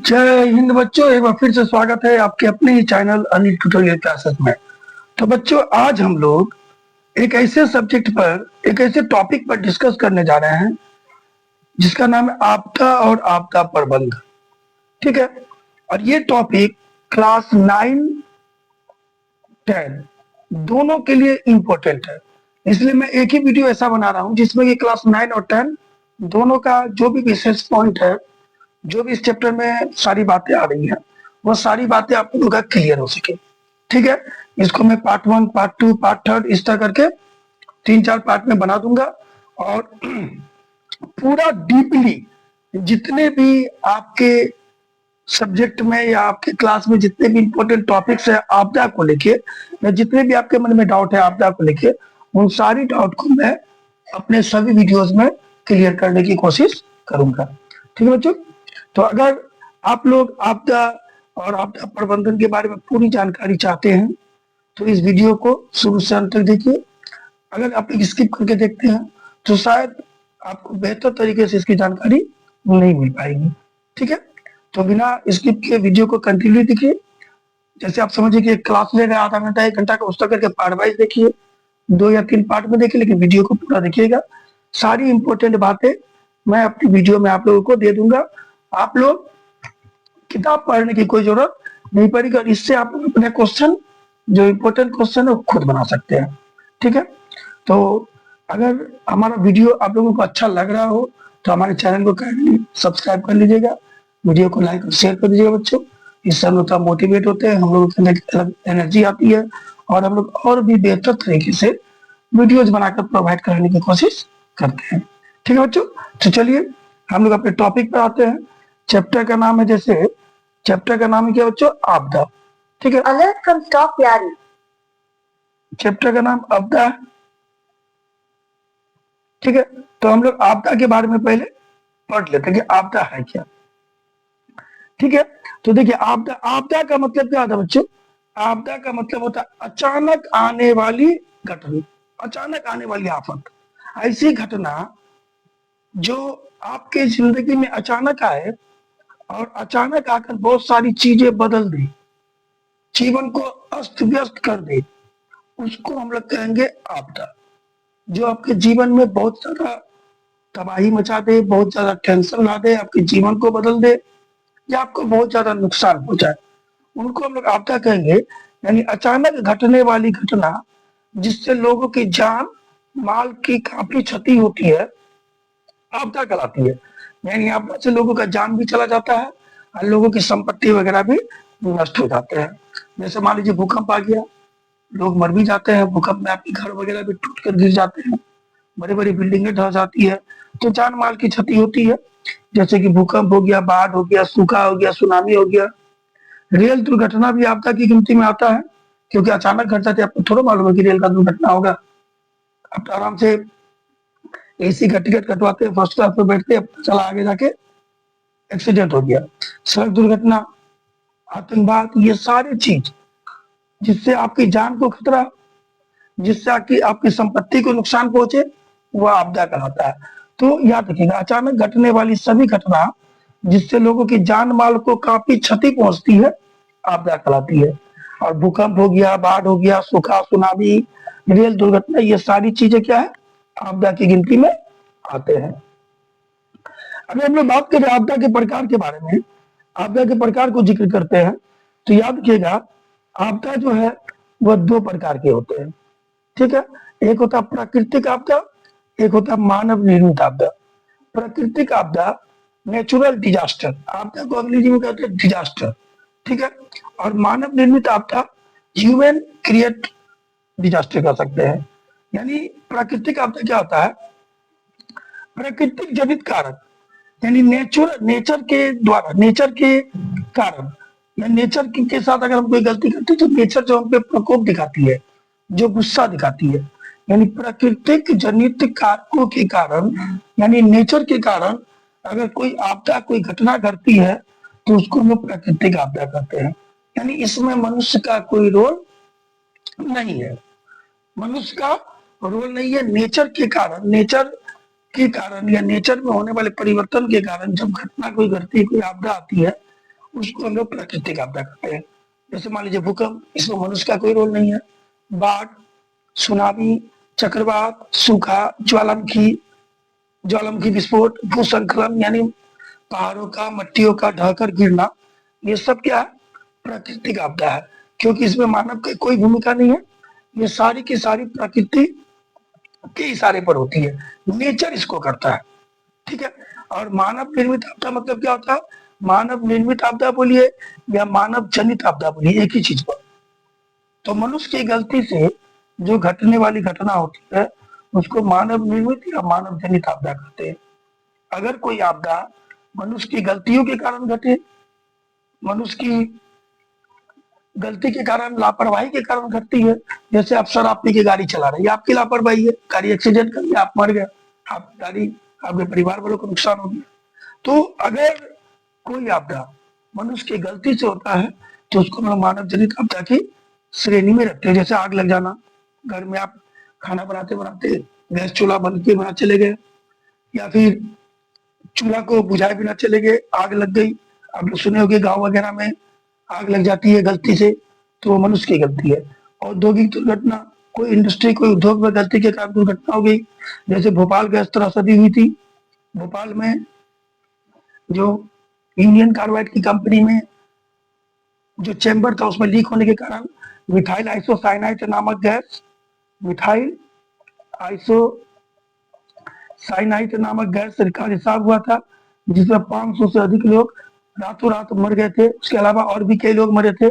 जय हिंद बच्चों, एक बार फिर से स्वागत है आपके अपने ही चैनल अनिल ट्यूटोरियल क्लासेस में। तो बच्चों, आज हम लोग एक ऐसे सब्जेक्ट पर, एक ऐसे टॉपिक पर डिस्कस करने जा रहे हैं जिसका नाम है आपदा और आपदा प्रबंध। ठीक है। और ये टॉपिक क्लास 9, 10 दोनों के लिए इम्पोर्टेंट है। इसलिए मैं एक ही वीडियो ऐसा बना रहा हूँ जिसमें कि क्लास 9 और 10 दोनों का जो भी विशेष पॉइंट है, जो भी इस चैप्टर में सारी बातें आ रही हैं, वो सारी बातें आप लोगों का क्लियर हो सके। ठीक है। इसको मैं पार्ट 1, पार्ट 2, पार्ट 3 इस तरह करके 3-4 पार्ट में बना दूंगा। और पूरा डीपली जितने भी आपके सब्जेक्ट में या आपके क्लास में जितने भी इंपॉर्टेंट टॉपिक्स है आपदा को लेके, या जितने भी आपके मन में डाउट है आपदा को लेके, उन सारी डाउट को मैं अपने सभी वीडियोस में क्लियर करने की कोशिश करूंगा। ठीक है बच्चों। तो अगर आप लोग आपदा और आपदा प्रबंधन के बारे में पूरी जानकारी चाहते हैं तो इस वीडियो को शुरू से अंत तक देखिए। अगर आप स्किप करके देखते हैं तो शायद आपको बेहतर तरीके से इसकी जानकारी नहीं मिल पाएगी। ठीक है। तो बिना स्किप के वीडियो को कंटिन्यू देखिए। जैसे आप समझिए कि क्लास ले रहे हैं आधा घंटा 1 घंटा का, उस तरह करके पार्ट वाइज देखिए, 2 या 3 पार्ट में देखिए, लेकिन वीडियो को पूरा देखिएगा। सारी इंपॉर्टेंट बातें मैं अपनी वीडियो में आप लोगों को दे दूंगा। आप लोग किताब पढ़ने की कोई जरूरत नहीं पड़ेगी और इससे आप लोग अपने क्वेश्चन, जो इम्पोर्टेंट क्वेश्चन है, वो खुद बना सकते हैं। ठीक है। तो अगर हमारा वीडियो आप लोगों को अच्छा लग रहा हो तो हमारे चैनल को काइंडली सब्सक्राइब कर लीजिएगा, वीडियो को लाइक और शेयर कर दीजिएगा बच्चों। इससे हम लोग थोड़ा मोटिवेट होते हैं, हम लोगों के अंदर अलग एनर्जी आती है और हम लोग और भी बेहतर तरीके से वीडियोज बनाकर प्रोवाइड कराने की कोशिश करते हैं। ठीक है बच्चों। तो चलिए हम लोग अपने टॉपिक पर आते हैं। चैप्टर का नाम है, जैसे चैप्टर का नाम है क्या बच्चों? आपदा। ठीक है। अलर्ट फ्रॉम स्टॉप यारी। चैप्टर का नाम आपदा है। ठीक है। तो हम लोग आपदा के बारे में पहले पढ़ लेते हैं कि आपदा है क्या। ठीक है। तो देखिए, आपदा, आपदा का मतलब क्या होता है बच्चों? आपदा का मतलब होता है अचानक आने वाली घटना, अचानक आने वाली आफत। ऐसी घटना जो आपके जिंदगी में अचानक आए और अचानक आकर बहुत सारी चीजें बदल दे, जीवन को अस्त व्यस्त कर दे, उसको हम लोग कहेंगे आपदा। जो आपके जीवन में बहुत ज्यादा तबाही मचा दे, बहुत ज्यादा टेंशन ला दे, आपके जीवन को बदल दे या आपको बहुत ज्यादा नुकसान पहुंचाए, उनको हम लोग आपदा कहेंगे। यानी अचानक घटने वाली घटना जिससे लोगों की जान माल की काफी क्षति होती है, आपदा कहलाती है। यानी आपदा से लोगों का जान भी चला जाता है और लोगों की संपत्ति वगैरह भी नष्ट हो जाते हैं। जैसे मान लीजिए भूकंप आ गया, लोग मर भी जाते हैं, भूकंप में आपके घर वगैरह भी टूट कर गिर जाते हैं, बड़ी बड़ी बिल्डिंगें ढह जाती है, तो जान माल की क्षति होती है। जैसे कि भूकंप हो गया, बाढ़ हो गया, सूखा हो गया, सुनामी हो गया। रेल दुर्घटना भी आपदा की गिनती में आता है, क्योंकि अचानक घट जाती है। आपको थोड़ा मालूम है कि रेल का दुर्घटना होगा? आप तो आराम से एसी का टिकट कटवाते हैं, फर्स्ट क्लास में बैठते हैं, चला आगे जाके एक्सीडेंट हो गया। सड़क दुर्घटना, आतंकवाद, ये सारी चीज जिससे आपकी जान को खतरा, जिससे आपकी आपकी संपत्ति को नुकसान पहुंचे, वह आपदा कहलाता है। तो याद रखिएगा, अचानक घटने वाली सभी घटना जिससे लोगों की जान माल को काफी क्षति पहुंचती है, आपदा कहलाती है। और भूकंप हो गया, बाढ़ हो गया, सूखा, सुनामी, रेल दुर्घटना, ये सारी चीजें क्या है? आपदा की गिनती में आते हैं। अभी हम लोग बात करें आपदा के प्रकार के बारे में, आपदा के प्रकार को जिक्र करते हैं, तो याद रखिएगा, आपदा जो है वह 2 प्रकार के होते हैं। ठीक है। एक होता है प्राकृतिक आपदा, एक होता है मानव निर्मित आपदा। प्राकृतिक आपदा, नेचुरल डिजास्टर, आपदा को अंग्रेजी में कहते हैं डिजास्टर। ठीक है। और मानव निर्मित आपदा, ह्यूमन क्रिएट डिजास्टर कह सकते हैं। यानी प्राकृतिक आपदा क्या होता है? प्राकृतिक जनित कारक, यानी नेचर के द्वारा, नेचर के कारण, या नेचर के साथ अगर हम कोई गलती करते हैं तो नेचर जो हम पे प्रकोप दिखाती है, जो गुस्सा दिखाती है, यानी प्राकृतिक जनित कारकों के कारण, यानी नेचर के कारण अगर कोई आपदा, कोई घटना घटती है तो उसको हम लोग प्राकृतिक आपदा कहते हैं। यानी इसमें मनुष्य का कोई रोल नहीं है, मनुष्य का रोल नहीं है। नेचर के कारण, नेचर के कारण या नेचर में होने वाले परिवर्तन के कारण जब घटना कोई घटती है, कोई आपदा आती है, उसको हम लोग प्राकृतिक आपदा कहते हैं। जैसे मान लीजिए भूकंप, इसमें मनुष्य का कोई रोल नहीं है। बाढ़, सुनामी, चक्रवात, सूखा, ज्वालामुखी विस्फोट, भूस्खलन यानी पहाड़ों का, मट्टियों का ढहकर गिरना, ये सब क्या है? प्राकृतिक आपदा है, क्योंकि इसमें मानव की कोई भूमिका नहीं है। ये सारी की सारी प्रकृति के इशारे पर होती है, नेचर इसको करता है। ठीक है। और मानव निर्मित आपदा मतलब क्या होता है? मानव निर्मित आपदा बोलिए या मानव जनित आपदा बोलिए, एक ही चीज पर। तो मनुष्य की गलती से जो घटने वाली घटना होती है उसको मानव निर्मित या मानव जनित आपदा कहते हैं। अगर कोई आपदा मनुष्य की गलतियों के कारण घटे, मनुष्य की गलती के कारण, लापरवाही के कारण घटती है, जैसे आप शराब पी के गाड़ी चला रहे हैं, ये आपकी लापरवाही है, गाड़ी एक्सीडेंट कर गया, आप मर गए, आप गाड़ी, आपके परिवार वालों को नुकसान हो गया। तो अगर कोई आपदा मनुष्य की गलती से होता है तो उसको हम मानव जनित आपदा की श्रेणी में रखते हैं। जैसे आग लग जाना, घर में आप खाना बनाते बनाते गैस चूल्हा बंद किए बिना चले गए, या फिर चूल्हा को बुझाए बिना चले गए, आग लग गई। आप लोग सुने होंगे गांव वगैरह में आग लग जाती है गलती से, तो वो मनुष्य की गलती है। औद्योगिक दुर्घटना, कोई इंडस्ट्री, कोई उद्योग में गलती के कारण दुर्घटना हो गई, जैसे भोपाल गैस त्रासदी हुई थी। भोपाल में जो यूनियन कार्बाइड की कंपनी में जो चैम्बर था उसमें लीक होने के कारण मिथाइल आइसोसाइनाइड नामक गैस, मिथाइल आइसोसाइनाइड नामक गैस का रिसाव हुआ था, जिसमें 500 से अधिक लोग रातों रात मर गए थे। उसके अलावा और भी कई लोग मरे थे।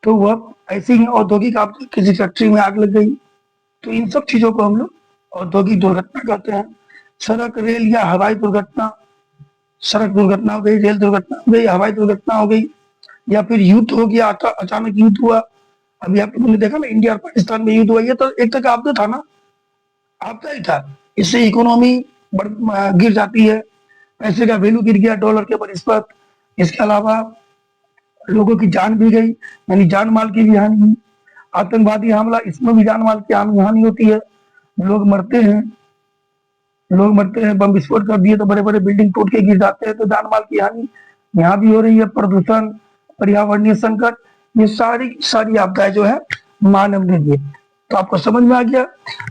तो वह ऐसी ही औद्योगिक आपदा, किसी फैक्ट्री में आग लग गई। तो इन सब चीजों को हम लोग औद्योगिक दुर्घटना कहते हैं। सड़क, रेल या हवाई दुर्घटना, सड़क दुर्घटना हो गई, रेल दुर्घटना हो गई, हवाई दुर्घटना हो गई, या फिर युद्ध हो गया, अचानक युद्ध हुआ। अभी आप लोगों ने देखा ना, इंडिया और पाकिस्तान में युद्ध हुआ, ये तो एक तक आपदा था ना, आपदा ही था। इससे इकोनॉमी गिर जाती है, पैसे का वैल्यू गिर गया, डॉलर के बनिस्पत। इसके अलावा लोगों की जान भी गई, यानी जान माल की भी हानि हुई। आतंकवादी हमला, इसमें भी जान माल की हानि होती है, लोग मरते हैं, बम विस्फोट कर दिए तो बड़े बड़े बिल्डिंग टूट के गिर जाते हैं, तो जान माल की हानि यहाँ भी हो रही है। प्रदूषण, पर्यावरणीय संकट, ये सारी सारी आपदाएं जो है मानव निर्मित। तो आपको समझ में आ गया,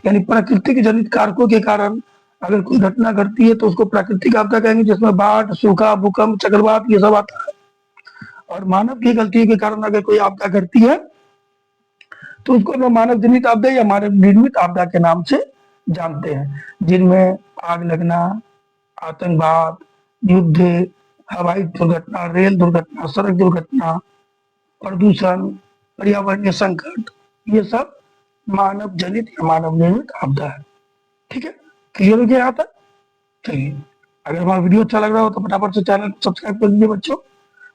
यानी प्राकृतिक जनित कारकों के कारण अगर कोई घटना घटती है तो उसको प्राकृतिक आपदा कहेंगे, जिसमें बाढ़, सूखा, भूकंप, चक्रवात ये सब आता है। और मानव की गलतियों के कारण अगर कोई आपदा घटती है तो उसको हम मानव जनित आपदा या मानव निर्मित आपदा के नाम से जानते हैं, जिनमें आग लगना, आतंकवाद, युद्ध, हवाई दुर्घटना, रेल दुर्घटना, सड़क दुर्घटना, प्रदूषण, पर्यावरणीय संकट, ये सब मानव जनित या मानव निर्मित आपदा है। ठीक है, क्लियर हो गया यहाँ तक? चलिए, अगर हमारा वीडियो अच्छा लग रहा हो तो फटाफट से चैनल को सब्सक्राइब कर दीजिए बच्चों।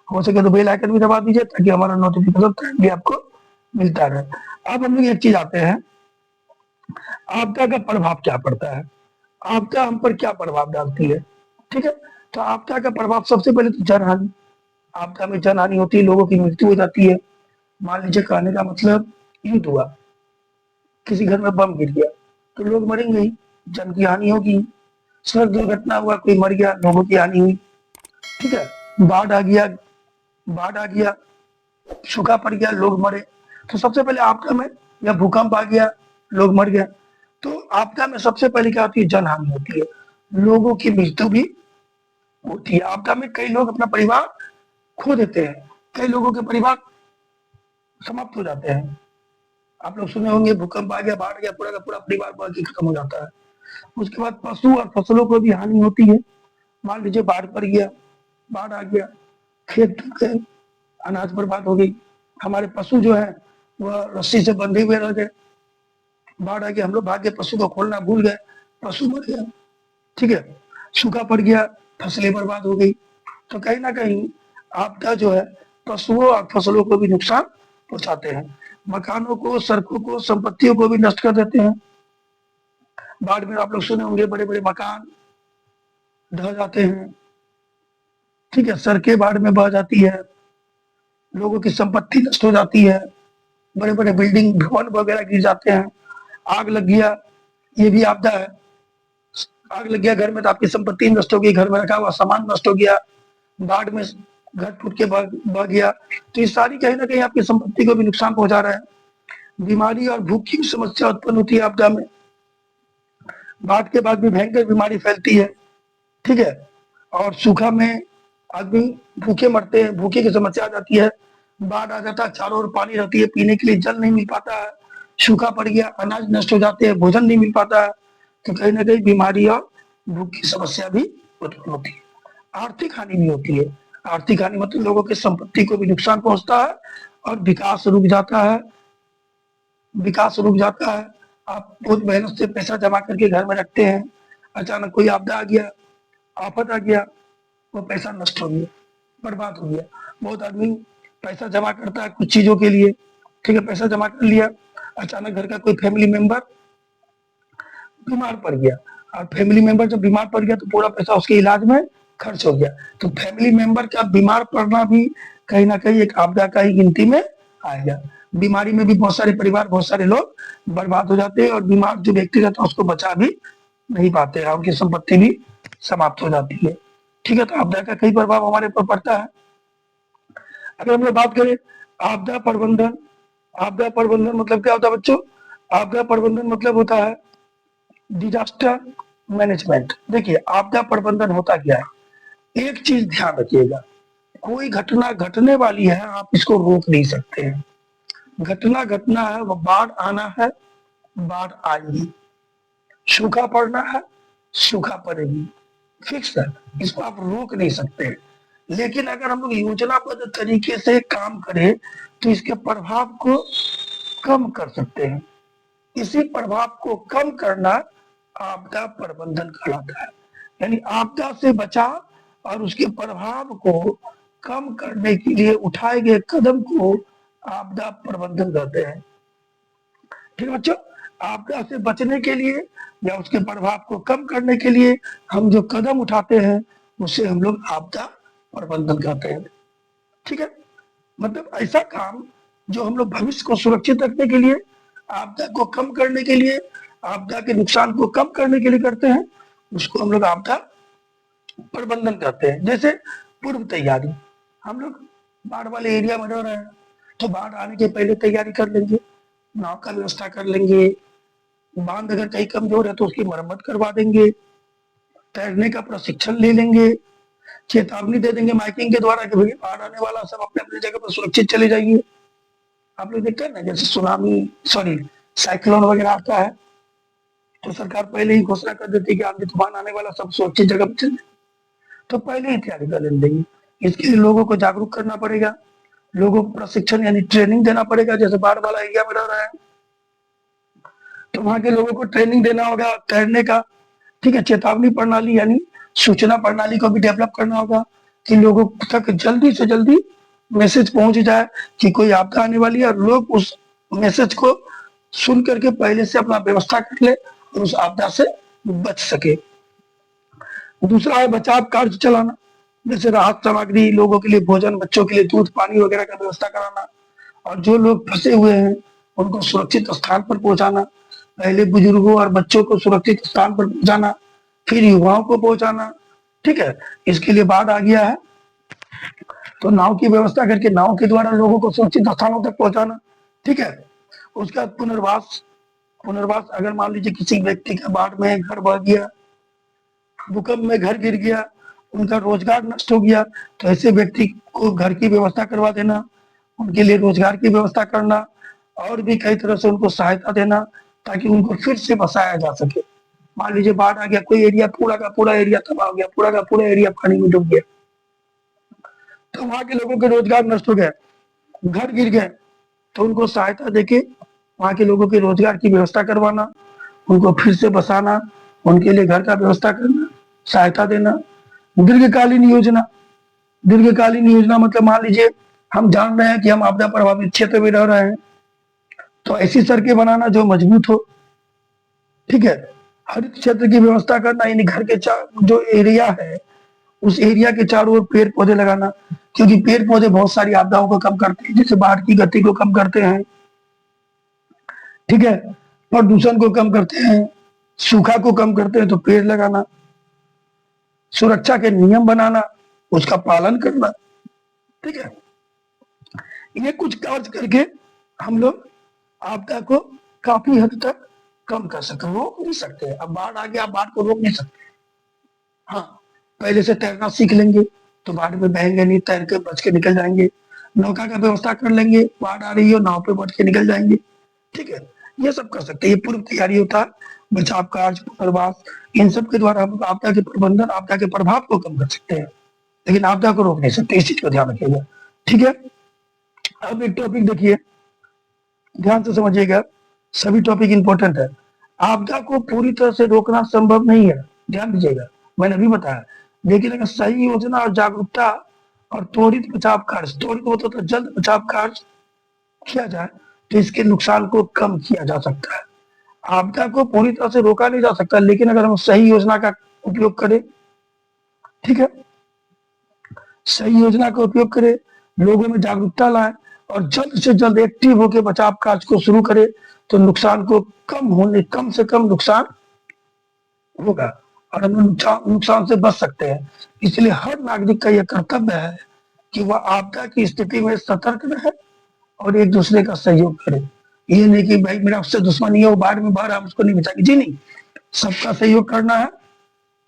हो सके तो बेल आइकन भी दबा दीजिए ताकि हमारा नोटिफिकेशन टाइम भी आपको मिलता रहे। अब हम लोग एक चीज आते हैं, आपदा का प्रभाव क्या पड़ता है, आपदा हम पर क्या प्रभाव डालती है। ठीक है, तो आपदा का प्रभाव सबसे पहले तो जनहानि। आपदा में जनहानि होती है, लोगों की मृत्यु हो जाती है। मान लीजिए, कहने का मतलब, युद्ध हुआ, किसी घर में बम गिर गया तो लोग मरेंगे ही, जन की हानि होगी। सड़क दुर्घटना हुआ, कोई मर गया, लोगों की हानि हुई। ठीक है, बाढ़ आ गया, सूखा पड़ गया, लोग मरे। तो सबसे पहले आपदा में, या भूकंप आ गया, लोग मर गए। तो आपदा में सबसे पहले क्या होती है? जनहानि होती है, लोगों की मृत्यु भी होती है। आपदा में कई लोग अपना परिवार खो देते हैं, कई लोगों के परिवार समाप्त हो जाते हैं। आप लोग सुने होंगे, भूकंप आ गया, बाढ़ आ गया, पूरा का पूरा परिवार बाढ़ के खत्म हो जाता है। उसके बाद पशु और फसलों को भी हानि होती है। मान लीजिए बाढ़ पड़ गया, बाढ़ आ गया, खेत डूब गए, अनाज बर्बाद हो गई, हमारे पशु जो है वह रस्सी से बंधे हुए रह गए। बाढ़ आ गया, हम लोग भाग्य पशु को खोलना भूल गए, पशु मर गया। ठीक है, सूखा पड़ गया, फसलें बर्बाद हो गई। तो कहीं ना कहीं आपदा जो है पशुओं और फसलों को भी नुकसान पहुंचाते हैं, मकानों को, सड़कों को, संपत्तियों को भी नष्ट कर देते हैं। बाढ़ में आप लोग सुने होंगे, बड़े बड़े मकान ढह जाते हैं। ठीक है, सड़कें बाढ़ में बह जाती है, लोगों की संपत्ति नष्ट हो जाती है, बड़े बड़े बिल्डिंग, भवन वगैरह गिर जाते हैं। आग लग गया, ये भी आपदा है। आग लग गया घर में तो आपकी संपत्ति नष्ट हो गई, घर में रखा हुआ सामान नष्ट हो गया। बाढ़ में घर टूट के बह गया, तो ये सारी कहीं ना कहीं आपकी संपत्ति को भी नुकसान पहुंचा रहा है। बीमारी और भूख की समस्या उत्पन्न होती है आपदा में। बाढ़ के बाद भी भयंकर बीमारी फैलती है, ठीक है। और सूखा में आदमी भूखे मरते हैं, भूखे की समस्या आ जाती है। बाढ़ आ जाता है, चारों ओर पानी रहती है, पीने के लिए जल नहीं मिल पाता है, सूखा पड़ गया, अनाज नष्ट हो जाते हैं, भोजन नहीं मिल पाता है, तो कहीं ना कहीं बीमारी और भूख की समस्या भी उत्पन्न होती है। आर्थिक हानि भी होती है। आर्थिक हानि मतलब लोगों की संपत्ति को भी नुकसान पहुंचता है और विकास रुक जाता है। विकास रुक जाता है। आप बहुत मेहनत से पैसा जमा करके घर में रखते हैं, अचानक कोई आपदा आ गया, आफत आ गया, वो पैसा नष्ट हो गया, बर्बाद हो गया। बहुत आदमी पैसा जमा करता है कुछ चीजों के लिए, ठीक है, पैसा जमा कर लिया, अचानक घर का कोई फैमिली मेंबर बीमार पड़ गया, और फैमिली मेंबर जब बीमार पड़ गया तो पूरा पैसा उसके इलाज में खर्च हो गया। तो फैमिली मेंबर का बीमार पड़ना भी कहीं ना कहीं एक आपदा का ही गिनती में आएगा। बीमारी में भी बहुत सारे परिवार, बहुत सारे लोग बर्बाद हो जाते हैं, और बीमार जो व्यक्ति रहता है उसको बचा भी नहीं पाते हैं, उनकी संपत्ति भी समाप्त हो जाती है, ठीक है। तो आपदा का कई प्रभाव हमारे ऊपर पड़ता है। अगर हम लोग बात करें आपदा प्रबंधन, आपदा प्रबंधन मतलब क्या होता है बच्चों? आपदा प्रबंधन मतलब होता है डिजास्टर मैनेजमेंट। देखिए आपदा प्रबंधन होता क्या है, एक चीज ध्यान रखिएगा, कोई घटना घटने वाली है, आप इसको रोक नहीं सकते हैं। घटना घटना है, वो बाढ़ आना है, बाढ़ आएगी, सूखा पड़ना है, सूखा पड़ेगी, फिक्स है, इसको आप रोक नहीं सकते। लेकिन अगर हम लोग योजनाबद्ध तरीके से काम करें तो इसके प्रभाव को कम कर सकते हैं। इसी प्रभाव को कम करना आपदा प्रबंधन कहलाता है। यानी आपदा से बचाव और उसके प्रभाव को कम करने के लिए उठाए गए कदम को आपदा प्रबंधन कहते हैं, ठीक है बच्चों। आपदा से बचने के लिए या उसके प्रभाव को कम करने के लिए हम जो कदम उठाते हैं उसे हम लोग आपदा प्रबंधन कहते हैं, ठीक है। मतलब ऐसा काम जो हम लोग भविष्य को सुरक्षित रखने के लिए, आपदा को कम करने के लिए, आपदा के नुकसान को कम करने के लिए करते हैं, उसको हम लोग आपदा प्रबंधन कहते हैं। जैसे पूर्व तैयारी, हम लोग बाढ़ वाले एरिया में रह रहे हैं तो बाढ़ आने के पहले तैयारी कर लेंगे, नाव का व्यवस्था कर लेंगे, बांध अगर कहीं कमजोर है तो उसकी मरम्मत करवा देंगे, तैरने का प्रशिक्षण ले लेंगे, चेतावनी दे देंगे माइकिंग के द्वारा कि भाई बाढ़ आने वाला, सब अपने अपने जगह पर सुरक्षित चले जाइए। आप लोग देखते हैं ना, जैसे सुनामी सॉरी साइक्लोन वगैरह आता है तो सरकार पहले ही घोषणा कर देती है कि आंधी तूफान आने वाला, सब सुरक्षित जगह पर चले, तो पहले ही तैयारी कर लेने देंगे। इसके लिए लोगों को जागरूक करना पड़ेगा, लोगों को प्रशिक्षण यानी ट्रेनिंग देना पड़ेगा। जैसे बाढ़ वाला एरिया में रह रहा है तो वहां के लोगों को ट्रेनिंग देना होगा तैरने का, ठीक है। चेतावनी प्रणाली यानी सूचना प्रणाली को भी डेवलप करना होगा कि लोगों तक जल्दी से जल्दी मैसेज पहुंच जाए कि कोई आपदा आने वाली है, और लोग उस मैसेज को सुन करके पहले से अपना व्यवस्था कर ले और उस आपदा से बच सके। दूसरा है बचाव कार्य चलाना, जैसे राहत सामग्री, लोगों के लिए भोजन, बच्चों के लिए दूध पानी वगैरह का व्यवस्था कराना, और जो लोग फंसे हुए हैं उनको सुरक्षित स्थान पर पहुंचाना। पहले बुजुर्गों और बच्चों को सुरक्षित स्थान पर पहुंचाना, फिर युवाओं को पहुंचाना, ठीक है। इसके लिए बाढ़ आ गया है तो नाव की व्यवस्था करके नाव के द्वारा लोगों को सुरक्षित स्थानों तक पहुंचाना, ठीक है। उसका पुनर्वास, पुनर्वास अगर मान लीजिए किसी व्यक्ति का बाढ़ में घर बह गया, भूकंप में घर गिर गया, उनका रोजगार नष्ट हो गया, तो ऐसे व्यक्ति को घर की व्यवस्था करवा देना, उनके लिए रोजगार की व्यवस्था करना, और भी कई तरह से उनको सहायता देना ताकि उनको फिर से बसाया जा सके। मान लीजिए बाढ़ आ गया, कोई एरिया पूरा का पूरा एरिया तबाह हो गया, पूरा का पूरा एरिया पानी में डूब गया, तो वहां के लोगों के रोजगार नष्ट हो गए, घर गिर गए, तो उनको सहायता देके वहां के लोगों के रोजगार की व्यवस्था करवाना, उनको फिर से बसाना, उनके लिए घर का व्यवस्था करना, सहायता देना। दीर्घकालीन योजना, दीर्घकालीन योजना मतलब मान लीजिए हम जान रहे हैं कि हम आपदा प्रभावित क्षेत्र में रह रहे हैं, तो ऐसी सड़कें बनाना जो मजबूत हो, ठीक है। हरित क्षेत्र की व्यवस्था करना, यानी घर के जो एरिया है उस एरिया के चारों ओर पेड़ पौधे लगाना, क्योंकि पेड़ पौधे बहुत सारी आपदाओं को कम करते हैं, जैसे बाढ़ की गति को कम करते हैं, ठीक है, प्रदूषण को कम करते हैं, सूखा को कम करते हैं, तो पेड़ लगाना, सुरक्षा के नियम बनाना, उसका पालन करना, ठीक है, ये कुछ कार्य करके हम लोग आपदा को काफी हद तक कम कर सकते, रोक नहीं सकते। अब बाढ़ आ गया, बाढ़ को रोक नहीं सकते। हाँ, पहले से तैरना सीख लेंगे तो बाढ़ में बहेंगे नहीं, तैर के बच के निकल जाएंगे। नौका का व्यवस्था कर लेंगे, बाढ़ आ रही हो नाव पे बैठ के निकल जाएंगे। ठीक है, ये सब कर सकते हैं। ये पूर्व तैयारी होता है, बचाव कार्य, पुनर्वास, इन सब के द्वारा हम आपदा के प्रबंधन, आपदा के प्रभाव को कम कर सकते हैं, लेकिन आपदा को रोक नहीं सकते। इस चीज को ध्यान रखिएगा। ठीक है, अब एक टॉपिक देखिए, ध्यान से समझिएगा, सभी टॉपिक इंपॉर्टेंट है। आपदा को पूरी तरह से रोकना संभव नहीं है, ध्यान दीजिएगा, मैंने अभी बताया। लेकिन अगर सही योजना और जागरूकता और त्वरित बचाव कार्य, त्वरित होता तो जल्द बचाव कार्य किया जाए तो इसके नुकसान को कम किया जा सकता है। आपदा को पूरी तरह से रोका नहीं जा सकता, लेकिन अगर हम सही योजना का उपयोग करें, ठीक है, सही योजना का उपयोग करें, लोगों में जागरूकता लाएं और जल्द से जल्द एक्टिव होकर बचाव कार्य को शुरू करें तो नुकसान को कम से कम नुकसान होगा और हम नुकसान से बच सकते हैं। इसलिए हर नागरिक का यह कर्तव्य है कि वह आपदा की स्थिति में सतर्क रहे और एक दूसरे का सहयोग करे। ये नहीं कि भाई मेरा उससे दुश्मनी है, वो बाढ़ में बाहर, हम उसको नहीं बचाएंगे। जी नहीं, सबका सहयोग करना है,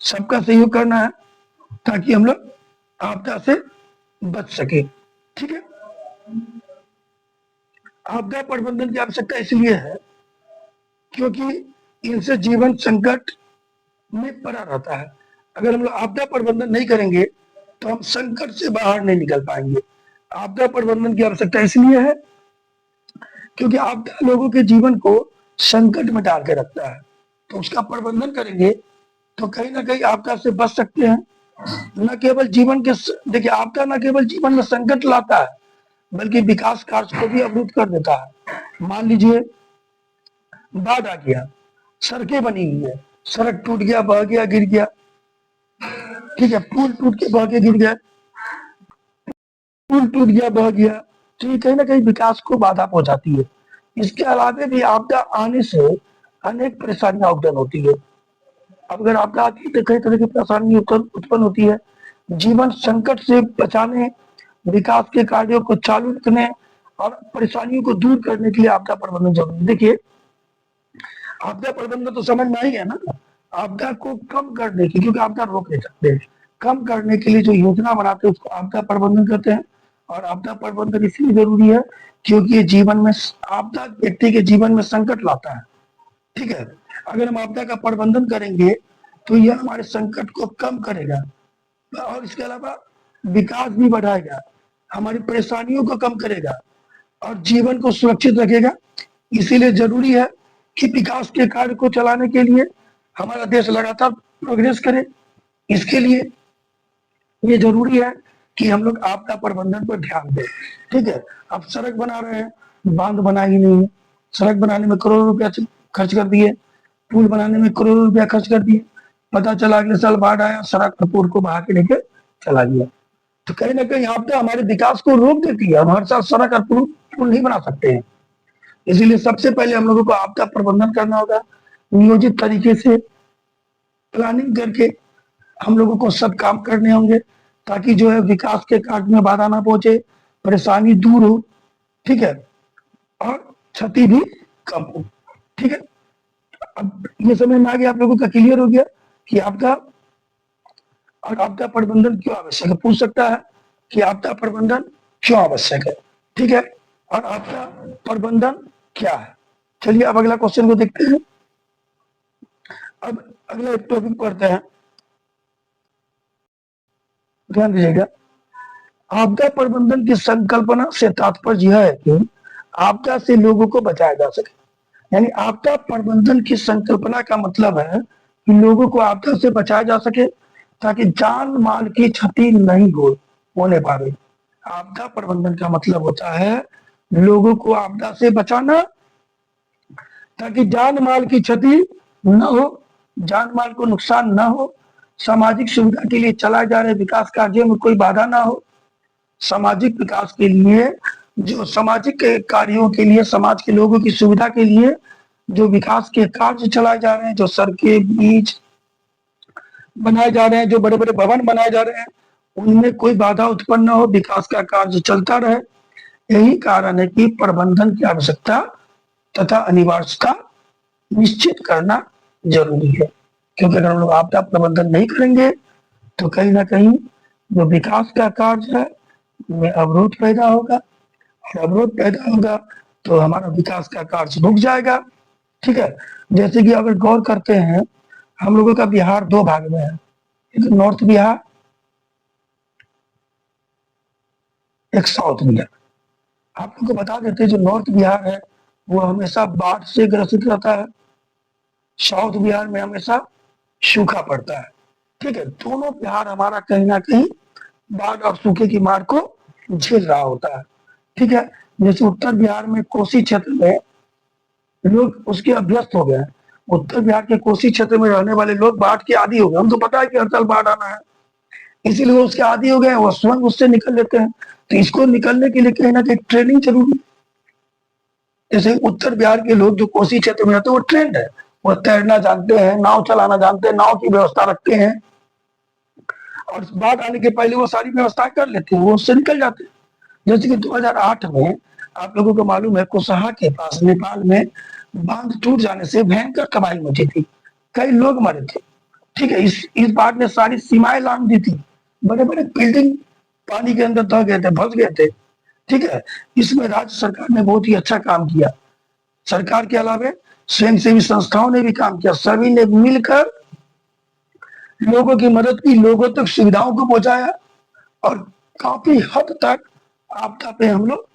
सबका सहयोग करना है ताकि हम लोग आपदा से बच सके। ठीक है, आपदा प्रबंधन की आवश्यकता इसलिए है क्योंकि इनसे जीवन संकट में पड़ा रहता है। अगर हम लोग आपदा प्रबंधन नहीं करेंगे तो हम संकट से बाहर नहीं निकल पाएंगे। आपदा प्रबंधन की आवश्यकता इसलिए है क्योंकि आपदा लोगों के जीवन को संकट में डाल के रखता है, तो उसका प्रबंधन करेंगे तो कहीं ना कहीं आपदा से बच सकते हैं। न केवल जीवन के, देखिए, आपदा न केवल जीवन में संकट लाता है बल्कि विकास कार्य को भी अवरुद्ध कर देता है। मान लीजिए बाढ़ आ गया, सड़कें बनी हुई है, सड़क टूट गया, बह गया, गिर गया, ठीक है, पुल टूट के बह के गिर गया, पुल टूट गया, बह गया, तो ये कहीं ना कहीं विकास को बाधा पहुंचाती है। इसके अलावा भी आपदा आने से अनेक परेशानियां उत्पन्न होती है। अब अगर आपदा आती है तो कई तरह की परेशानी उत्पन्न होती है। जीवन संकट से बचाने, विकास के कार्यों को चालू रखने और परेशानियों को दूर करने के लिए आपदा प्रबंधन जरूरी है। देखिए, आपदा प्रबंधन तो समझ में आई है ना, आपदा को कम करने की, क्योंकि आपदा रोक नहीं सकते, कम करने के लिए जो योजना बनाते हैं उसको आपदा प्रबंधन कहते हैं। और आपदा प्रबंधन इसलिए जरूरी है क्योंकि ये जीवन में, आपदा व्यक्ति के जीवन में संकट लाता है। ठीक है, अगर हम आपदा का प्रबंधन करेंगे तो यह हमारे संकट को कम करेगा और इसके अलावा विकास भी बढ़ाएगा, हमारी परेशानियों को कम करेगा और जीवन को सुरक्षित रखेगा। इसीलिए जरूरी है कि विकास के कार्य को चलाने के लिए हमारा देश लगातार प्रोग्रेस करे। इसके लिए ये जरूरी है कि हम लोग आपदा प्रबंधन पर ध्यान दें। ठीक है, अब सड़क बना रहे हैं, बांध बना ही नहीं है, सड़क बनाने में करोड़ों रुपया खर्च कर दिए, पुल बनाने में करोड़ों रुपया खर्च कर दिए, पता चला अगले साल बाढ़ आया, सड़क और पुल को बहा के लेके चला गया। तो कहीं ना कहीं आपदा हमारे विकास को रोक देती है। हम हर साल सड़क और पुल नहीं बना सकते हैं। इसीलिए सबसे पहले हम लोगों को आपदा प्रबंधन करना होगा, नियोजित तरीके से प्लानिंग करके हम लोगों को सब काम करने होंगे ताकि जो है विकास के कार्य में बाधा ना पहुंचे, परेशानी दूर हो। ठीक है, और क्षति भी कम हो। ठीक है, अब ये समझ में आ गया, आप लोगों का क्लियर हो गया कि आपदा और आपदा प्रबंधन क्यों आवश्यक है। पूछ सकता है कि आपदा प्रबंधन क्यों आवश्यक है। ठीक है, और आपदा प्रबंधन क्या है। चलिए अब अगला क्वेश्चन को देखते हैं। अब अगला टॉपिक पढ़ते हैं, ध्यान दीजिएगा। आपदा प्रबंधन की संकल्पना से तात्पर्य यह है कि आपदा से लोगों को बचाया जा सके। यानी आपदा प्रबंधन की संकल्पना का मतलब है कि लोगों को आपदा से बचाया जा सके ताकि जान माल की क्षति नहीं होने पाए। आपदा प्रबंधन का मतलब होता है लोगों को आपदा से बचाना ताकि जान माल की क्षति न हो, जान माल को नुकसान न हो, सामाजिक सुविधा के लिए चलाए जा रहे विकास कार्यों में कोई बाधा ना हो, सामाजिक विकास के लिए, जो सामाजिक कार्यों के लिए, समाज के लोगों की सुविधा के लिए जो विकास के कार्य चलाए जा रहे हैं, जो सड़कें, बीच बनाए जा रहे हैं, जो बड़े बड़े भवन बनाए जा रहे हैं, उनमें कोई बाधा उत्पन्न न हो, विकास का कार्य चलता रहे। यही कारण है कि प्रबंधन की आवश्यकता तथा अनिवार्यता निश्चित करना जरूरी है। क्योंकि अगर हम लोग आपदा प्रबंधन नहीं करेंगे तो कहीं ना कहीं जो विकास का कार्य है में अवरोध पैदा होगा, और अवरोध पैदा होगा तो हमारा विकास का कार्य रुक जाएगा। ठीक है, जैसे कि अगर गौर करते हैं, हम लोगों का बिहार दो भाग में है, एक नॉर्थ बिहार, एक साउथ बिहार। आप लोग को बता देते हैं जो नॉर्थ बिहार है वो हमेशा बाढ़ से ग्रसित रहता है, साउथ बिहार में हमेशा सूखा पड़ता है। ठीक है, दोनों बिहार हमारा कहीं ना कहीं बाढ़ और सूखे की मार को झेल रहा होता है। ठीक है, जैसे उत्तर बिहार में कोसी क्षेत्र में लोग उसके अभ्यस्त हो गए हैं। उत्तर बिहार के कोसी क्षेत्र में रहने वाले लोग बाढ़ के आदी हो गए, हम तो पता है कि हर साल बाढ़ आना है, इसीलिए वो उसके आदी हो गए, वो स्वयं उससे निकल लेते हैं। तो इसको निकलने के लिए कहीं ना कहीं ट्रेनिंग जरूरी है। जैसे उत्तर बिहार के लोग जो कोसी क्षेत्र में रहते हैं वो ट्रेंड है, वो तैरना जानते हैं, नाव चलाना जानते हैं, नाव की व्यवस्था रखते हैं, और बाढ़ आने के पहले वो सारी व्यवस्था कर लेते हैं, वो उससे निकल जाते हैं। जैसे कि 2008 में आप लोगों को मालूम है कुसहा के पास नेपाल में बांध टूट जाने से भयंकर तबाही मची थी, कई लोग मरे थे। ठीक है, इस बाढ़ ने सारी सीमाएं लांघ दी थी, बड़े बड़े बिल्डिंग पानी के अंदर दह गए थे, फंस गए थे। ठीक है, इसमें राज्य सरकार ने बहुत ही अच्छा काम किया। सरकार के अलावा स्वयंसेवी संस्थाओं ने भी काम किया, सभी ने मिलकर लोगों की मदद की, लोगों तक सुविधाओं को पहुंचाया, और काफी हद तक आपदा पे हम लोग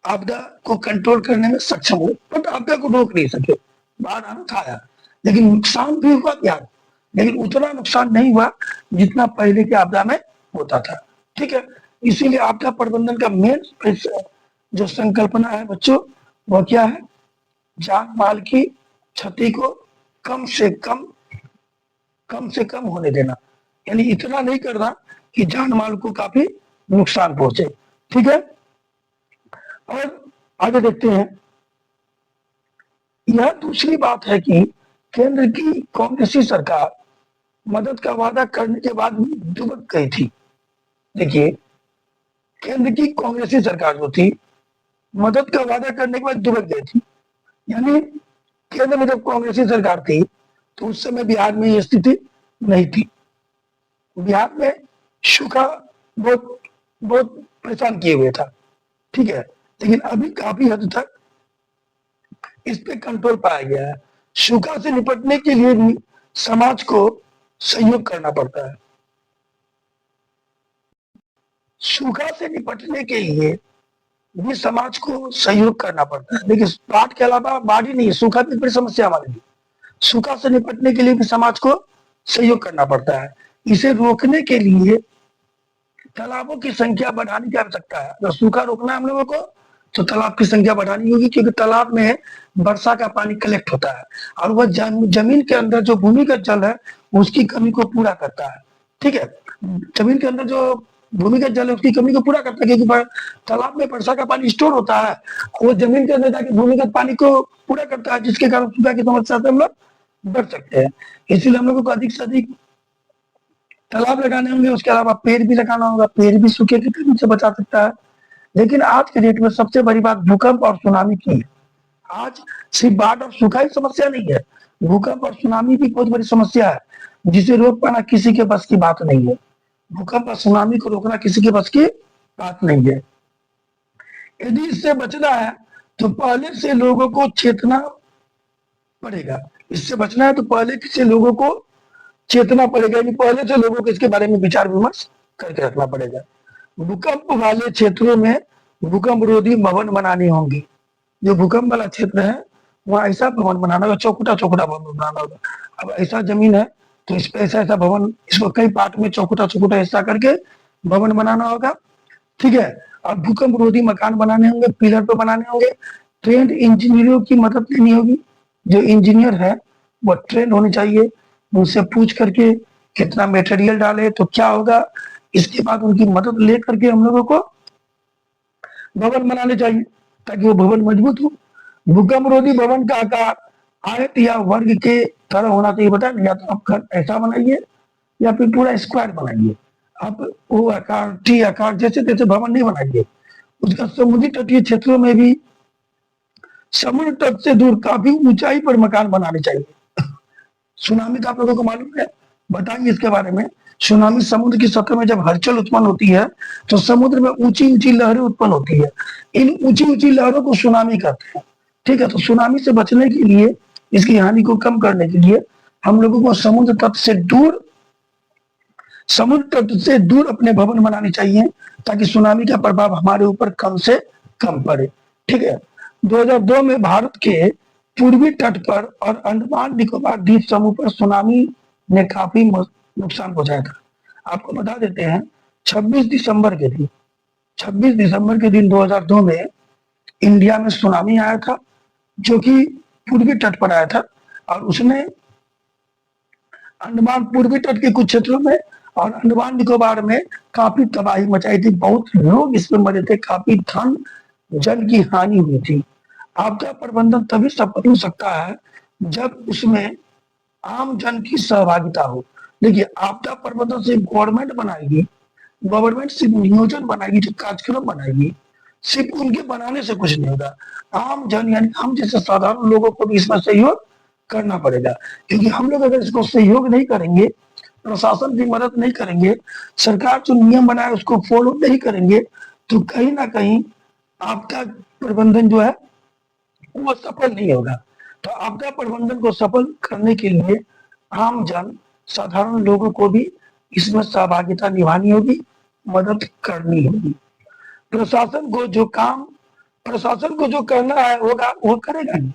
आपदा को कंट्रोल करने में सक्षम हुए, बट आपदा को रोक नहीं सके। बाढ़ आना था यार, लेकिन नुकसान भी हुआ यार, लेकिन उतना नुकसान नहीं हुआ जितना पहले की आपदा में होता था। ठीक है, इसीलिए आपदा प्रबंधन का मेन जो संकल्पना है बच्चों, वह क्या है? जान माल की क्षति को कम से कम होने देना, यानी इतना नहीं करना कि जान माल को काफी नुकसान पहुंचे। ठीक है, और आगे देखते हैं। यह दूसरी बात है कि केंद्र की कांग्रेसी सरकार मदद का वादा करने के बाद भी दुबक गई थी। देखिए, केंद्र की कांग्रेसी सरकार जो थी मदद का वादा करने के बाद दुबक गई थी, यानी केंद्र में जब कांग्रेसी सरकार थी तो उस समय बिहार में ये स्थिति नहीं थी। बिहार में सूखा बहुत बहुत परेशान किए हुए था। ठीक है, लेकिन अभी काफी हद तक इस पे कंट्रोल पाया गया है। सूखा से निपटने के लिए भी समाज को सहयोग करना पड़ता है। सूखा से निपटने के लिए भी समाज को सहयोग करना पड़ता है। देखिए, बाढ़ के अलावा बाढ़ ही नहीं है, सूखा भी बड़ी समस्या हमारे लिए। सूखा से निपटने के लिए भी समाज को सहयोग करना पड़ता है। इसे रोकने के लिए तालाबों की संख्या बढ़ाने की आवश्यकता है। अगर सूखा रोकना है हम लोगों को तो तालाब की संख्या बढ़ानी होगी, क्योंकि तालाब में वर्षा का पानी कलेक्ट होता है और वह जमीन के अंदर जो भूमिगत जल है उसकी कमी को पूरा करता है। ठीक है, जमीन के अंदर जो भूमिगत जल है उसकी कमी को पूरा करता है, क्योंकि तालाब में वर्षा का पानी स्टोर होता है, वो जमीन के अंदर जाके भूमिगत पानी को पूरा करता है, जिसके कारण सूखा की समस्या से हम लोग बच सकते हैं। इसीलिए हम लोगों को अधिक से अधिक तालाब लगाने होंगे, उसके अलावा पेड़ भी लगाना होगा, पेड़ भी सूखे की कमी से बचा सकता है। लेकिन आज के डेट में सबसे बड़ी बात भूकंप और सुनामी की है। आज सिर्फ बाढ़ और सूखा ही समस्या नहीं है, भूकंप और सुनामी भी बहुत बड़ी समस्या है, जिसे रोक पाना किसी के बस की बात नहीं है। भूकंप और सुनामी को रोकना किसी के बस की बात नहीं है। यदि इससे बचना है तो पहले से लोगों को चेतना पड़ेगा। इससे बचना है तो पहले से लोगों को चेतना पड़ेगा, पहले से लोगों को इसके बारे में विचार विमर्श करके रखना पड़ेगा। भूकंप वाले क्षेत्रों में भूकंप रोधी भवन बनाने होंगे। जो भूकंप वाला क्षेत्र है वहाँ ऐसा भवन बनाना होगा, चौकुटा चौकुटा भवन बनाना होगा। अब ऐसा जमीन है तो इस पे ऐसा ऐसा भवन, इसको कई पार्ट में चौकुटा चौकुटा हिस्सा करके भवन बनाना होगा। ठीक है, और भूकंप रोधी मकान बनाने होंगे, पिलर पे बनाने होंगे। ट्रेंड इंजीनियरों की मदद लेनी होगी। जो इंजीनियर है वो ट्रेंड होने चाहिए, उनसे पूछ करके कितना मटेरियल डाले तो क्या होगा, इसके बाद उनकी मदद ले करके हम लोगों को भवन बनाने चाहिए ताकि वो भवन मजबूत हो। भूकंप रोधी भवन का आकार आयत या वर्ग के तरह होना चाहिए। बता, या तो आप घर ऐसा बनाइए या फिर पूरा स्क्वायर बनाइए। आप ओ आकार, टी आकार, जैसे तैसे भवन नहीं बनाइए। उसका समुद्री तटीय क्षेत्रों में भी समुद्र तट से दूर काफी ऊंचाई पर मकान बनाने चाहिए। सुनामी का आप लोगों को मालूम है? बताइए इसके बारे में। सुनामी समुद्र की सतह में जब हलचल उत्पन्न होती है तो समुद्र में ऊंची ऊंची लहरें उत्पन्न होती है। इन ऊंची ऊंची लहरों को सुनामी कहते हैं। ठीक है, तो सुनामी से बचने के लिए, इसकी हानि को कम करने के लिए हम लोगों को समुद्र तट से दूर अपने भवन बनाने चाहिए, ताकि सुनामी का प्रभाव हमारे ऊपर कम से कम पड़े। ठीक है। 2002 में भारत के पूर्वी तट पर और अंडमान निकोबार द्वीप समूह पर सुनामी ने काफी नुकसान पहुंचाया था। आपको बता देते हैं, 26 दिसंबर के दिन 26 दिसंबर के दिन 2002 में इंडिया में सुनामी आया था, जो कि पूर्वी तट पर आया था, और उसने अंडमान पूर्वी तट के कुछ क्षेत्रों में और अंडमान निकोबार में काफी तबाही मचाई थी। बहुत लोग इसमें मरे थे, काफी धन जन की हानि हुई थी। आपदा प्रबंधन तभी सफल हो सकता है जब उसमें आम जन की सहभागिता हो। देखिए, आपदा प्रबंधन से गवर्नमेंट सिर्फ नियोजन बनाएगी, जो कार्यक्रम बनाएगी, सिर्फ उनके बनाने से कुछ नहीं होगा। आम जन यानी हम जैसे साधारण लोगों को भी इसमें सहयोग करना पड़ेगा, क्योंकि हम लोग अगर इसको सहयोग नहीं करेंगे, प्रशासन की मदद नहीं करेंगे, सरकार जो नियम बनाए उसको फॉलो नहीं करेंगे, तो कहीं ना कहीं आपदा प्रबंधन जो है वो सफल नहीं होगा। तो आपदा प्रबंधन को सफल करने के लिए आम जन, साधारण लोगों को भी इसमें सहभागिता निभानी होगी, मदद करनी होगी। प्रशासन को जो काम प्रशासन को जो करना है होगा वो करेगा नहीं।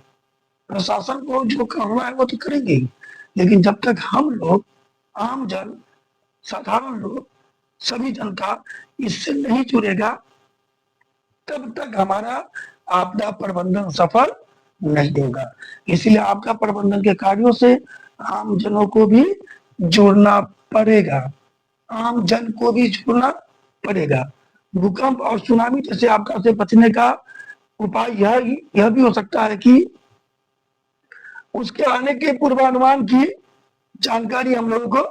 प्रशासन को जो करना है वो तो करेंगे ही, लेकिन जब तक हम लोग, आम जन, साधारण लोग, सभी जनता इससे नहीं जुड़ेगा, तब तक हमारा आपदा प्रबंधन सफल नहीं होगा। इसलिए आपदा प्रबंधन के कार्यों से आम जनों को भी जुड़ना पड़ेगा। आम जन को भी जुड़ना पड़ेगा। भूकंप और सुनामी जैसे आपदा से बचने का उपाय यह भी हो सकता है कि उसके आने के पूर्वानुमान की जानकारी हम लोगों को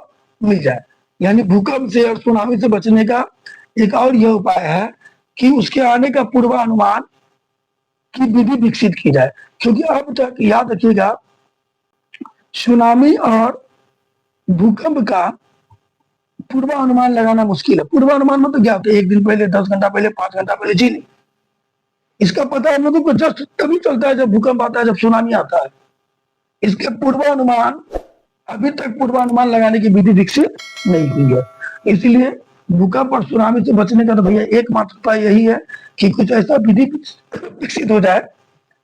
मिल जाए। यानी भूकंप से और सुनामी से बचने का एक और यह उपाय है कि उसके आने का पूर्वानुमान की विधि विकसित की जाए। क्योंकि अब तक याद रखिएगा, सुनामी और भूकंप का पूर्वानुमान लगाना मुश्किल है। पूर्वानुमान मतलब क्या होता है? 1 दिन पहले, 10 घंटा पहले, 5 घंटा पहले, जी नहीं। इसका पता हम लोगों को जस्ट तभी चलता है जब भूकंप आता है, जब सुनामी आता है। इसके पूर्वानुमान, अभी तक पूर्वानुमान लगाने की विधि विकसित नहीं हुई है। इसलिए भूकंप और सुनामी से बचने का तो भैया एकमात्र उपाय यही है कि कुछ ऐसा विधि विकसित हो जाए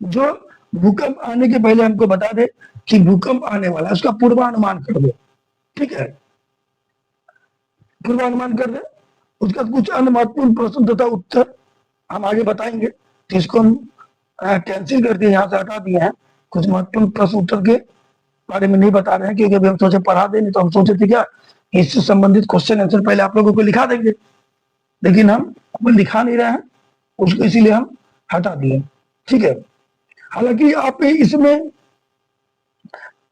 जो भूकंप आने के पहले हमको बता दे कि भूकंप आने वाला है, उसका पूर्वानुमान कर दे। ठीक है, पूर्वानुमान कर दे। उसका कुछ अन्य महत्वपूर्ण प्रश्न तथा उत्तर हम आगे बताएंगे, तो इसको हम कैंसिल कर दिए, यहाँ से हटा दिए हैं। कुछ महत्वपूर्ण प्रश्न उत्तर के बारे में नहीं बता रहे हैं, क्योंकि अभी हम सोचे पढ़ा दें, नहीं तो हम सोचे थे क्या इससे संबंधित क्वेश्चन आंसर पहले आप लोगों को लिखा देंगे, लेकिन हम लिखा नहीं रहे हैं उसको, इसीलिए हम हटा दिए। ठीक है, हालांकि आप इसमें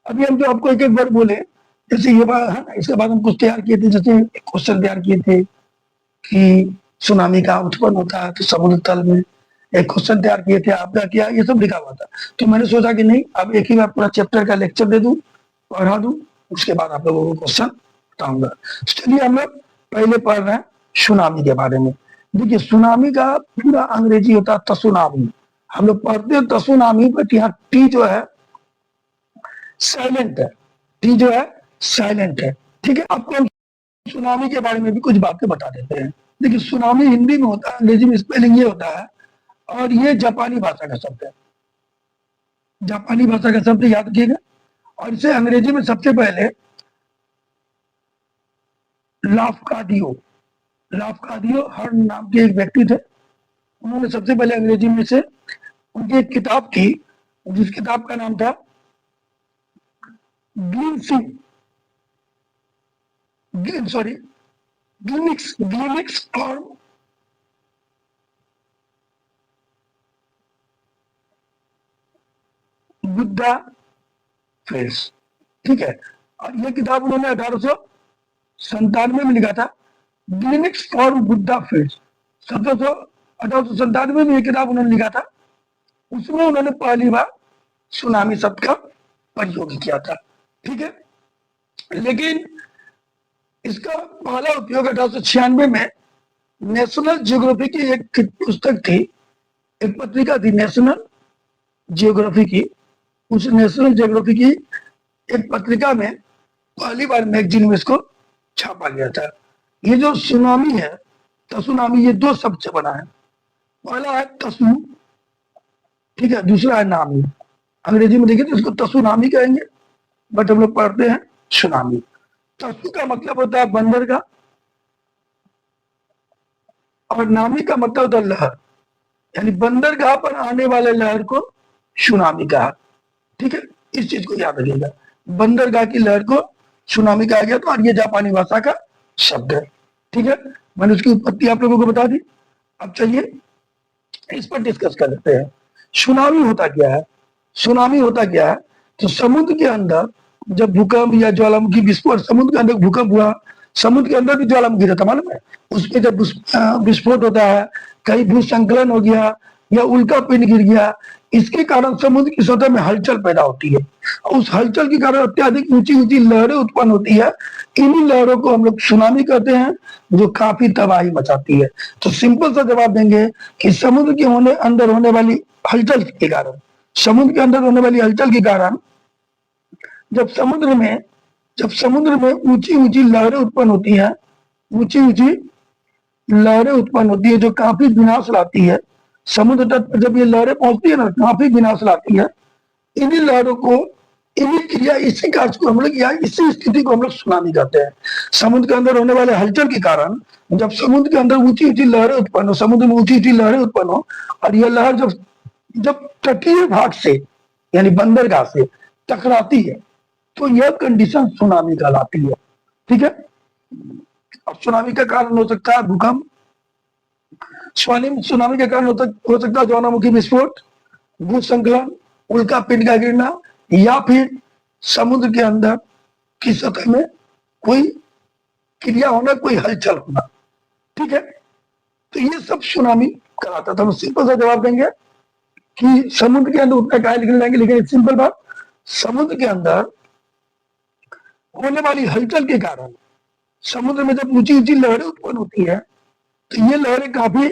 अभी हम जो आपको एक एक बार बोले, जैसे ये बात है ना, इसके बाद हम कुछ तैयार किए थे, जैसे क्वेश्चन तैयार किए थे कि सुनामी का उत्पन्न होता है तो समुद्र तल में। एक क्वेश्चन तैयार किए थे, आपका क्या, ये सब लिखा हुआ था। तो मैंने सोचा कि नहीं, अब एक ही बार पूरा चैप्टर का लेक्चर दे दूं, पढ़ा दूं, उसके बाद आप लोगों को क्वेश्चन बताऊंगा। चलिए हम लोग पहले पढ़ रहे हैं सुनामी के बारे में। देखिए, सुनामी का पूरा अंग्रेजी होता है तसुनामी। हम लोग पढ़ते हैं तसुनामी, बट यहाँ टी जो है साइलेंट है। टी जो है साइलेंट है। ठीक है, आपको हम सुनामी के बारे में भी कुछ बातें बता देते हैं। देखिए, सुनामी हिंदी में होता है, अंग्रेजी में स्पेलिंग ये होता है, और ये जापानी भाषा का शब्द है। जापानी भाषा का शब्द याद रखिएगा। और इसे अंग्रेजी में सबसे पहले लाफ्कादियो लाफ्कादियो हर नाम के एक व्यक्ति थे, उन्होंने सबसे पहले अंग्रेजी में से उनकी एक किताब थी, जिस किताब का नाम था ग्लिमिक्स और बुद्धा फेस। ठीक है, और यह किताब उन्होंने 1897 में लिखा था, ग्लिनिक्स फॉर बुद्धा फील्ड 1897 में ये किताब उन्होंने लिखा था। उसमें उन्होंने पहली बार सुनामी शब्द का प्रयोग किया था। ठीक है, लेकिन इसका पहला उपयोग 1896 में नेशनल जियोग्राफी की एक पुस्तक थी, एक पत्रिका थी नेशनल जियोग्राफी की। उस नेशनल जियोग्राफी की एक पत्रिका में पहली बार मैगजीन में इसको छापा गया था। ये जो सुनामी है, तसुनामी, ये दो शब्द से बना है। पहला है तसु, ठीक है, दूसरा है नामी। अंग्रेजी में देखिए तो इसको तसुनामी कहेंगे, बट हम लोग पढ़ते हैं सुनामी। तसु का मतलब होता है बंदरगाह और नामी का मतलब होता है लहर, यानी बंदरगाह पर आने वाले लहर को सुनामी कहा। ठीक है, इस चीज को याद रखिएगा, बंदरगाह की लहर को सुनामी कहा गया। तो और ये जापानी भाषा का शब्द है। ठीक है, मैंने उसकी उत्पत्ति आप लोगों को बता दी। अब चलिए इस पर डिस्कस कर लेते हैं। सुनामी होता क्या है? सुनामी होता क्या है? तो समुद्र के अंदर जब भूकंप या ज्वालामुखी विस्फोट, समुद्र के अंदर भूकंप हुआ, समुद्र के अंदर भी ज्वालामुखी रहता, मालूम है? उसमें जब विस्फोट होता है, कहीं भूसंकलन हो गया या उल्का पिंड गिर गया, इसके कारण समुद्र की सतह में हलचल पैदा होती है और उस हलचल के कारण अत्याधिक ऊंची ऊंची लहरें उत्पन्न होती है। इन्हीं लहरों को हम लोग सुनामी कहते हैं, जो काफी तबाही मचाती है। तो सिंपल सा जवाब देंगे कि समुद्र के अंदर होने वाली हलचल के कारण, समुद्र के अंदर होने वाली हलचल के कारण जब समुद्र में ऊंची ऊंची लहरें उत्पन्न होती है, ऊंची ऊंची लहरें उत्पन्न होती है जो काफी विनाश लाती है। समुद्र तट पर जब ये लहरें पहुंचती है ना, काफी विनाश लाती है। इन्हीं लहरों को, इन्हीं क्रिया, इसी कार्य को हम लोग या इसी स्थिति को हम लोग सुनामी कहते हैं। समुद्र के अंदर होने वाले हलचल के कारण जब समुद्र के अंदर ऊंची ऊंची लहरें उत्पन्न हो, समुद्र में ऊंची ऊंची लहरें उत्पन्न हो और यह लहर जब जब तटीय भाग से यानी बंदरगाह से टकराती है, तो यह कंडीशन सुनामी कहलाती है। ठीक है, अब सुनामी का कारण हो सकता है भूकंप, सुनामी के कारण हो सकता है ज्वालामुखी विस्फोट, भूस्खलन, उल्का पिंड का गिरना, या फिर समुद्र के अंदर की सतह में कोई क्रिया होना, कोई हलचल होना। ठीक है, तो ये सब सुनामी कहलाता था। हम सिंपल सा जवाब देंगे कि समुद्र के अंदर उतना क्या लिख लेंगे, लेकिन सिंपल बात, समुद्र के अंदर होने वाली हलचल के कारण समुद्र में जब ऊंची ऊंची लहरें उत्पन्न होती है, तो ये लहरें काफी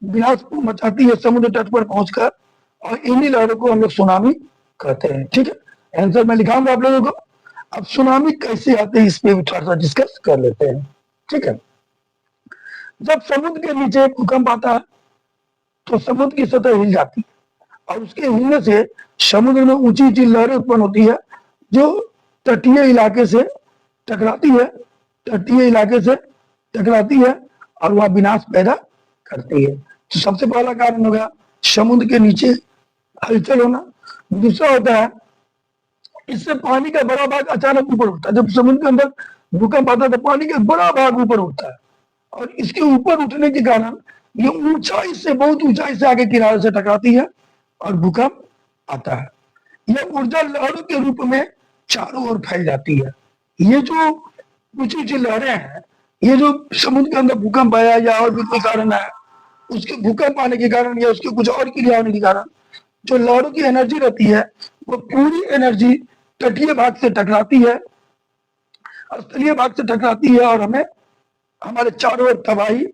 विनाश मचाती है समुद्र तट पर पहुंचकर, और इन्हीं लहरों को हम लोग सुनामी कहते हैं। ठीक है, आंसर मैं लिखाऊंगा आप लोगों को। अब सुनामी कैसे आते हैं, इस पे भी थोड़ा सा डिस्कस कर लेते हैं। ठीक है, जब समुद्र के नीचे भूकंप आता है तो समुद्र की सतह हिल जाती है और उसके हिलने से समुद्र में ऊंची ऊंची लहरें उत्पन्न होती है जो तटीय इलाके से टकराती है, तटीय इलाके से टकराती है और वह विनाश पैदा करती है। तो सबसे पहला कारण होगा समुद्र के नीचे हलचल होना। दूसरा होता है इससे पानी का बड़ा भाग अचानक ऊपर उठता है। जब समुद्र के अंदर भूकंप आता है तो पानी का बड़ा भाग ऊपर उठता है और इसके ऊपर उठने के कारण ये ऊंचाई से, बहुत ऊंचाई से आगे किनारे से टकराती है और भूकंप आता है। यह ऊर्जा लहरों के रूप में चारों ओर फैल जाती है। ये जो ऊंची ऊंची लहरें हैं, ये जो समुद्र के अंदर भूकंप आया या और भी कोई कारण है, उसके भूकंप आने के कारण या उसके कुछ और क्रिया होने के कारण जो लहरों की एनर्जी रहती है, वो पूरी एनर्जी तटीय भाग से टकराती है, स्थलीय भाग से टकराती है और हमें हमारे चारों ओर तबाही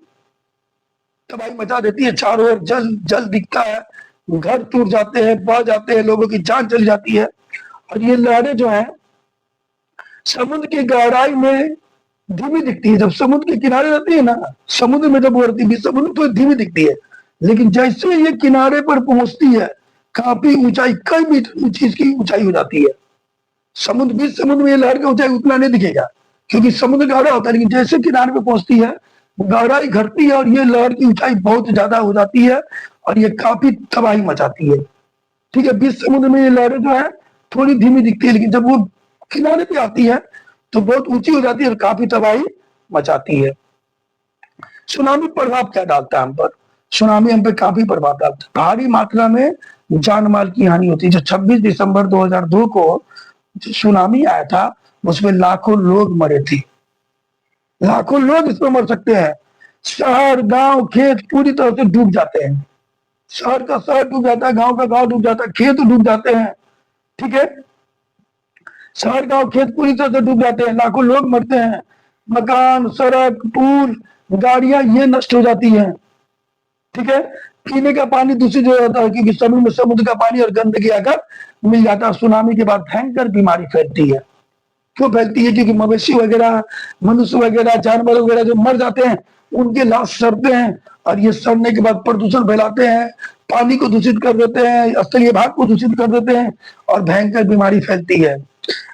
मचा देती है। चारों ओर जल दिखता है, घर टूट जाते हैं, बह जाते हैं, लोगों की जान चली जाती है। और ये लहरें जो है समुद्र की गहराई में धीमी दिखती है। जब समुद्र के किनारे रहती है ना, समुद्र में जब उड़ती है समुद्र तो धीमी दिखती है, लेकिन जैसे ये किनारे पर पहुंचती है काफी ऊंचाई, कई मीटर ऊंची इसकी ऊंचाई हो जाती है। बीच समुद्र में ये लहर की ऊंचाई उतना नहीं दिखेगा क्योंकि समुद्र गहरा होता है, लेकिन जैसे किनारे पे पहुंचती है गहराई घटती है और ये लहर की ऊंचाई बहुत ज्यादा हो जाती है और ये काफी तबाही मचाती है। ठीक है, बीच समुद्र में ये लहरें जो है थोड़ी धीमी दिखती है, लेकिन जब वो किनारे पे आती है तो बहुत ऊंची हो जाती है और काफी तबाही मचाती है। सुनामी प्रभाव क्या डालता है हम पर? सुनामी हम पे काफी प्रभाव डालता है। भारी मात्रा में जान माल की हानि होती है। जो 26 दिसंबर 2002 को जो सुनामी आया था उसमें लाखों लोग मरे थे, लाखों लोग इसमें मर सकते हैं। शहर गांव खेत पूरी तरह से डूब जाते हैं। शहर का शहर डूब जाता है, गांव का गांव डूब जाता है, खेत डूब जाते हैं। ठीक है, शहर गांव खेत पूरी तरह से डूब जाते हैं, लाखों लोग मरते हैं, मकान सड़क पुल गाड़ियां ये नष्ट हो जाती हैं। ठीक है, पीने का पानी दूषित हो जाता है, क्योंकि समुद्र का पानी और गंदगी आकर मिल जाता है। सुनामी के बाद भयंकर बीमारी फैलती है। क्यों फैलती है? क्योंकि मवेशी वगैरह मनुष्य वगैरह जानवर वगैरह जो मर जाते हैं उनके लाश सड़ते हैं, और ये सड़ने के बाद प्रदूषण फैलाते हैं, पानी को दूषित कर देते हैं, स्थलीय भाग को दूषित कर देते हैं, और भयंकर बीमारी फैलती है।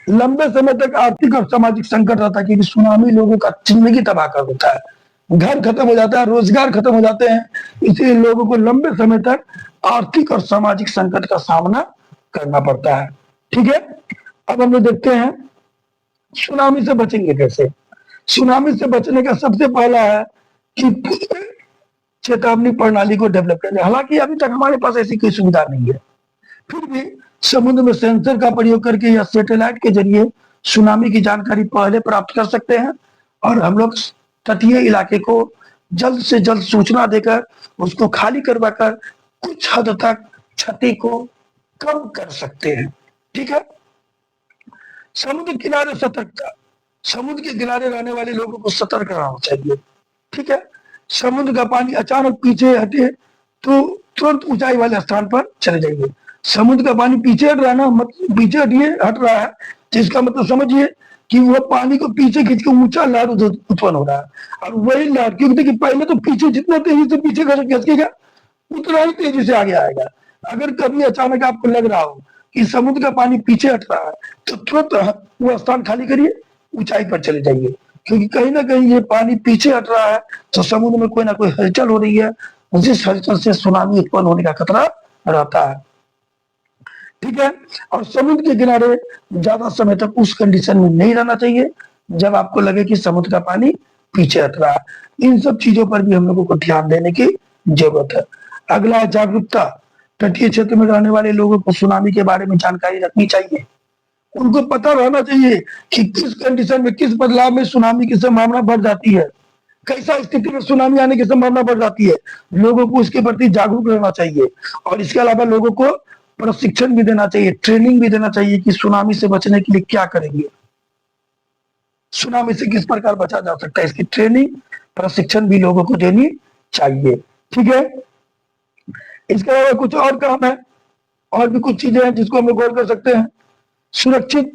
लंबे समय तक आर्थिक और सामाजिक संकट रहता है, क्योंकि सुनामी लोगों का जिंदगी तबाह कर देता है, घर खत्म हो जाता है, रोजगार खत्म हो जाते हैं। इसलिए लोगों को लंबे समय तक आर्थिक और सामाजिक संकट का सामना करना पड़ता है। ठीक है, अब हम लोग देखते हैं सुनामी से बचेंगे कैसे। सुनामी से बचने का सबसे पहला है कि चेतावनी प्रणाली को डेवलप करें। हालांकि अभी तक हमारे पास ऐसी कोई सुविधा नहीं है, फिर भी समुद्र में सेंसर का प्रयोग करके या सैटेलाइट के जरिए सुनामी की जानकारी पहले प्राप्त कर सकते हैं, और हम लोग तटीय इलाके को जल्द से जल्द सूचना देकर उसको खाली करवाकर कुछ हद तक क्षति को कम कर सकते हैं। ठीक है, समुद्र किनारे सतर्कता, समुद्र के किनारे रहने वाले लोगों को सतर्क रहना चाहिए। ठीक है, समुद्र का पानी अचानक पीछे हटे तो तुरंत ऊंचाई वाले स्थान पर चले जाइए। समुद्र का पानी पीछे हट रहा है ना, पीछे हट रहा है, तो इसका मतलब समझिए कि वह पानी को पीछे खींच के ऊंचा लहर उत्पन्न हो रहा है। और वही लहर, क्योंकि देखिए पहले तो पीछे जितना तेजी से पीछे खसकेगा उतना ही तेजी से आगे आएगा। अगर कभी अचानक आपको लग रहा हो कि समुद्र का पानी पीछे हट रहा है, तो तुरंत वो स्थान खाली करिए, ऊंचाई पर चले जाइए, क्योंकि कहीं ना कहीं ये पानी पीछे हट रहा है तो समुद्र में कोई ना कोई हलचल हो रही है, जिस हलचल से सुनामी उत्पन्न होने का खतरा रहता है। ठीक है, और समुद्र के किनारे ज्यादा समय तक उस कंडीशन में नहीं रहना चाहिए जब आपको लगे कि समुद्र का पानी पीछे हट रहा है। इन सब चीजों पर भी हम लोगों को ध्यान देने की जरूरत है। अगला है जागरूकता। तटीय क्षेत्र में रहने वाले लोगों को सुनामी के बारे में जानकारी रखनी चाहिए। उनको पता रहना चाहिए कि किस कंडीशन में, किस बदलाव में सुनामी की संभावना बढ़ जाती है, कैसा स्थिति में सुनामी आने की संभावना बढ़ जाती है। लोगों को इसके प्रति जागरूक रहना चाहिए, और इसके अलावा लोगों को प्रशिक्षण भी देना चाहिए, ट्रेनिंग भी देना चाहिए कि सुनामी से बचने के लिए क्या करेंगे, सुनामी से किस प्रकार बचा जा सकता है। इसकी ट्रेनिंग प्रशिक्षण भी लोगों को देनी चाहिए। ठीक है, इसके अलावा कुछ और काम है, और भी कुछ चीजें हैं जिसको हम लोग गौर कर सकते हैं। सुरक्षित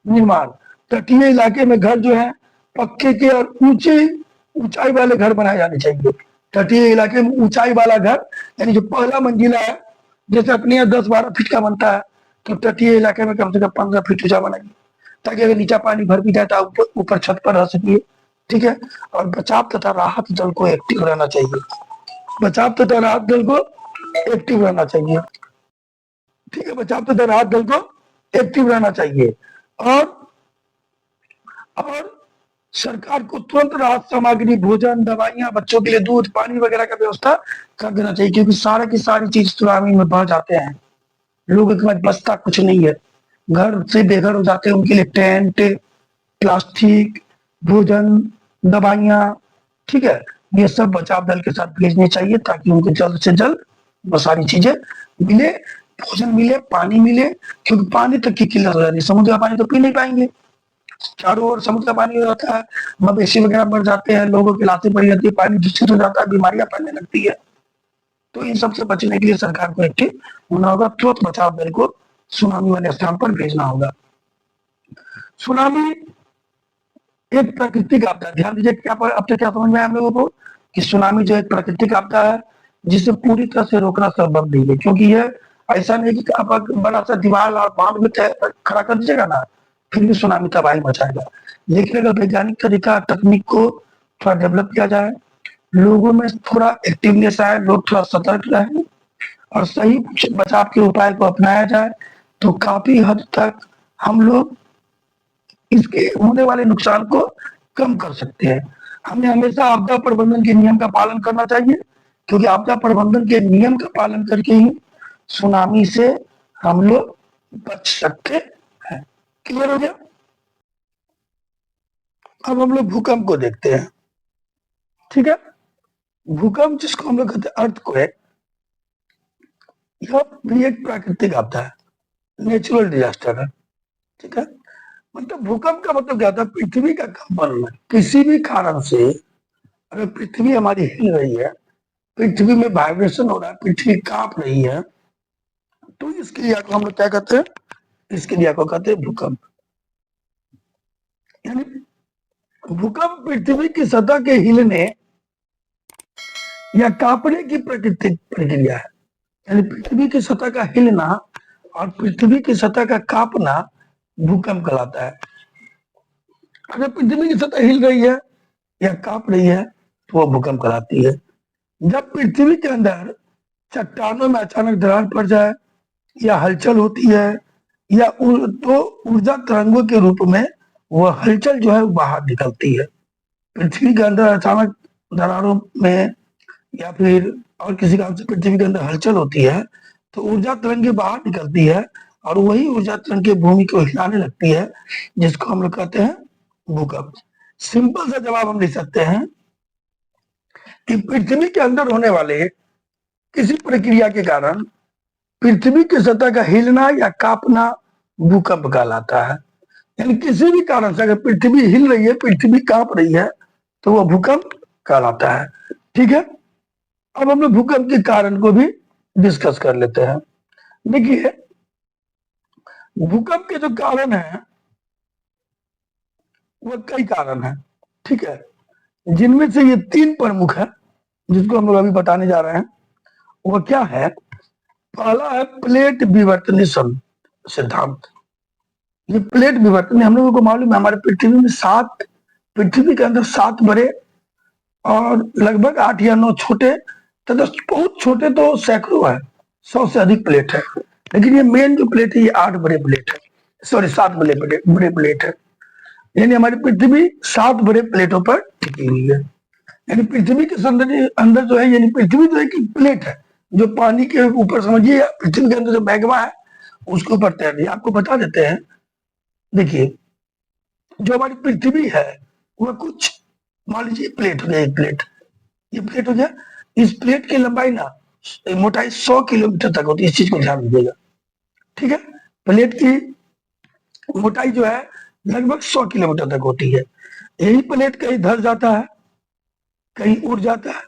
निर्माण। तटीय इलाके में घर जो है पक्के के और ऊंचाई वाले घर बनाए जाने चाहिए। तटीय इलाके में ऊंचाई वाला घर, यानी जो पहला मंजिला है, जैसे अपने यहाँ 10-12 फीट का बनता है, तो तटीय इलाके में कम से कम 15 फीट ऊंचा बनाइए, ताकि अगर नीचा पानी भर भी जाए तो आप ऊपर छत पर रह सकिए। ठीक है, और बचाव तथा राहत दल को एक्टिव रहना चाहिए। बचाव तथा राहत दल को एक्टिव रहना चाहिए। ठीक है, बचाव तथा राहत दल को एक्टिव रहना चाहिए। और सरकार को तुरंत राहत सामग्री, भोजन, दवाइयां, बच्चों के लिए दूध, पानी वगैरह का व्यवस्था कर देना चाहिए, क्योंकि सारे की सारी चीज सुनामी में बह जाते हैं। लोगों के पास बचता कुछ नहीं है, घर से बेघर हो जाते हैं। उनके लिए टेंट, प्लास्टिक, भोजन, दवाइयां, ठीक है, ये सब बचाव दल के साथ भेजने चाहिए, ताकि उनको जल्द से जल्द वो सारी चीजें मिले, भोजन मिले, पानी मिले। क्योंकि पानी तक की किल्लत हो जाती है, समुद्र का पानी तो पी नहीं पाएंगे, चारों ओर समुद्र का पानी हो जाता है, मवेशी वगैरह मर जाते हैं, लोगों की लाशें पड़ी जाती है, पानी दूषित हो जाता है, बीमारियां फैलने लगती है। तो इन सब से बचने के लिए सरकार को एक्टिव होना होगा, तुरंत बचाव दल को सुनामी वाले स्थान पर भेजना होगा। सुनामी एक प्राकृतिक आपदा, ध्यान दीजिए, क्या अब तक क्या समझ में आया हम लोगों को कि सुनामी जो एक प्राकृतिक आपदा है, जिसे पूरी तरह से रोकना संभव नहीं है। क्योंकि यह ऐसा नहीं कि आप बड़ा सा दीवार और बांध में खड़ा कर दीजिएगा ना, फिर भी सुनामी तबाही मचाएगा। लेकिन अगर वैज्ञानिक तरीका, तकनीक को थोड़ा डेवलप किया जाए, लोगों में थोड़ा एक्टिवनेस आए, लोग थोड़ा सतर्क रहें, और सही बचाव के उपाय को अपनाया जाए, तो काफी हद तक हम लोग इसके होने वाले नुकसान को कम कर सकते हैं। हमें हमेशा आपदा प्रबंधन के नियम का पालन करना चाहिए, क्योंकि आपदा प्रबंधन के नियम का पालन करके ही सुनामी से हम लोग बच सकते हैं। क्लियर हो गया? अब हम लोग भूकंप को देखते हैं। ठीक है, भूकंप जिसको हम लोग कहते हैं अर्थक्वेक, यह भी एक प्राकृतिक आपदा है, नेचुरल डिजास्टर है। ठीक है, मतलब भूकंप का मतलब क्या था, पृथ्वी का कंपन में किसी भी कारण से अगर पृथ्वी हमारी हिल रही है, पृथ्वी में वाइब्रेशन हो रहा है, पृथ्वी कांप रही है, तो इस क्रिया को हम लोग क्या कहते हैं, इस क्रिया को कहते हैं भूकंप। यानी भूकंप पृथ्वी की सतह के हिलने या कांपने की प्राकृतिक प्रक्रिया है। यानी पृथ्वी की सतह का हिलना और पृथ्वी की सतह का कांपना भूकंप कहलाता है। अगर पृथ्वी की सतह हिल रही है या कांप रही है तो वह भूकंप कहलाती है। जब पृथ्वी के अंदर चट्टानों में अचानक दरार पड़ जाए या हलचल होती है या तो ऊर्जा तरंगों के रूप में वह हलचल जो है बाहर निकलती है। पृथ्वी के अंदर अचानक दरारों में या फिर और किसी कारण से पृथ्वी के अंदर हलचल होती है तो ऊर्जा तरंगे बाहर निकलती है और वही ऊर्जा तरंगे भूमि को हिलाने लगती है, जिसको हम लोग कहते हैं भूकंप। सिंपल सा जवाब हम लिख सकते हैं कि पृथ्वी के अंदर होने वाले किसी प्रक्रिया के कारण पृथ्वी की सतह का हिलना या कांपना भूकंप कहलाता है। यानी किसी भी कारण से अगर पृथ्वी हिल रही है, पृथ्वी कांप रही है, तो वह भूकंप कहलाता है। ठीक है, अब हम लोग भूकंप के कारण को भी डिस्कस कर लेते हैं। देखिए, भूकंप के जो कारण है वह कई कारण है। ठीक है, जिनमें से ये तीन प्रमुख है जिसको हम लोग अभी बताने जा रहे हैं। वह क्या है, पहला है प्लेट विवर्तन सिद्धांत। ये प्लेट विवर्तन हम लोगों को मालूम है, हमारे पृथ्वी में पृथ्वी के अंदर 7 बड़े और लगभग 8 या 9 छोटे तथा बहुत छोटे तो सैकड़ों है, 100 से अधिक प्लेट है। लेकिन ये मेन जो प्लेट है ये 8 बड़े प्लेट है, सॉरी 7 बड़े प्लेट है। यानी हमारी पृथ्वी 7 बड़े प्लेटों पर टिकी हुई है। यानी पृथ्वी के अंदर जो है, यानी पृथ्वी जो एक प्लेट है जो पानी के ऊपर, समझिए पृथ्वी के अंदर जो मैग्मा है उसके ऊपर तैर रही है। आपको बता देते हैं, देखिए जो हमारी पृथ्वी है वह कुछ, मान लीजिए प्लेट हो गया, एक प्लेट, ये प्लेट हो गया, इस प्लेट की लंबाई ना मोटाई 100 किलोमीटर तक होती है। इस चीज को ध्यान दीजिएगा। ठीक है, प्लेट की मोटाई जो है लगभग 100 किलोमीटर तक होती है। यही प्लेट कहीं धस जाता है, कहीं उड़ जाता है,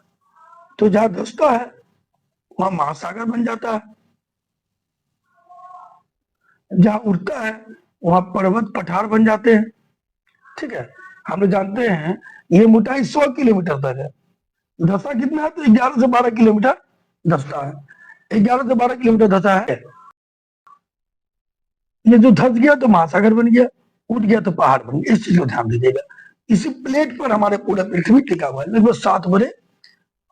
तो जहां धसता है वहां महासागर बन जाता है, जहां उड़ता है वहां पर्वत पठार बन जाते हैं। ठीक है, हम लोग जानते हैं ये मोटाई 100 किलोमीटर तक है, धसा कितना है तो 11 से 12 किलोमीटर धसता है। 11 से 12 किलोमीटर धसा है, ये जो धस गया तो महासागर बन गया, उठ गया तो पहाड़ बन गया। इस चीज को ध्यान दीजिएगा। इसी प्लेट पर हमारे पूरा पृथ्वी टिका हुआ है। लगभग 7 बड़े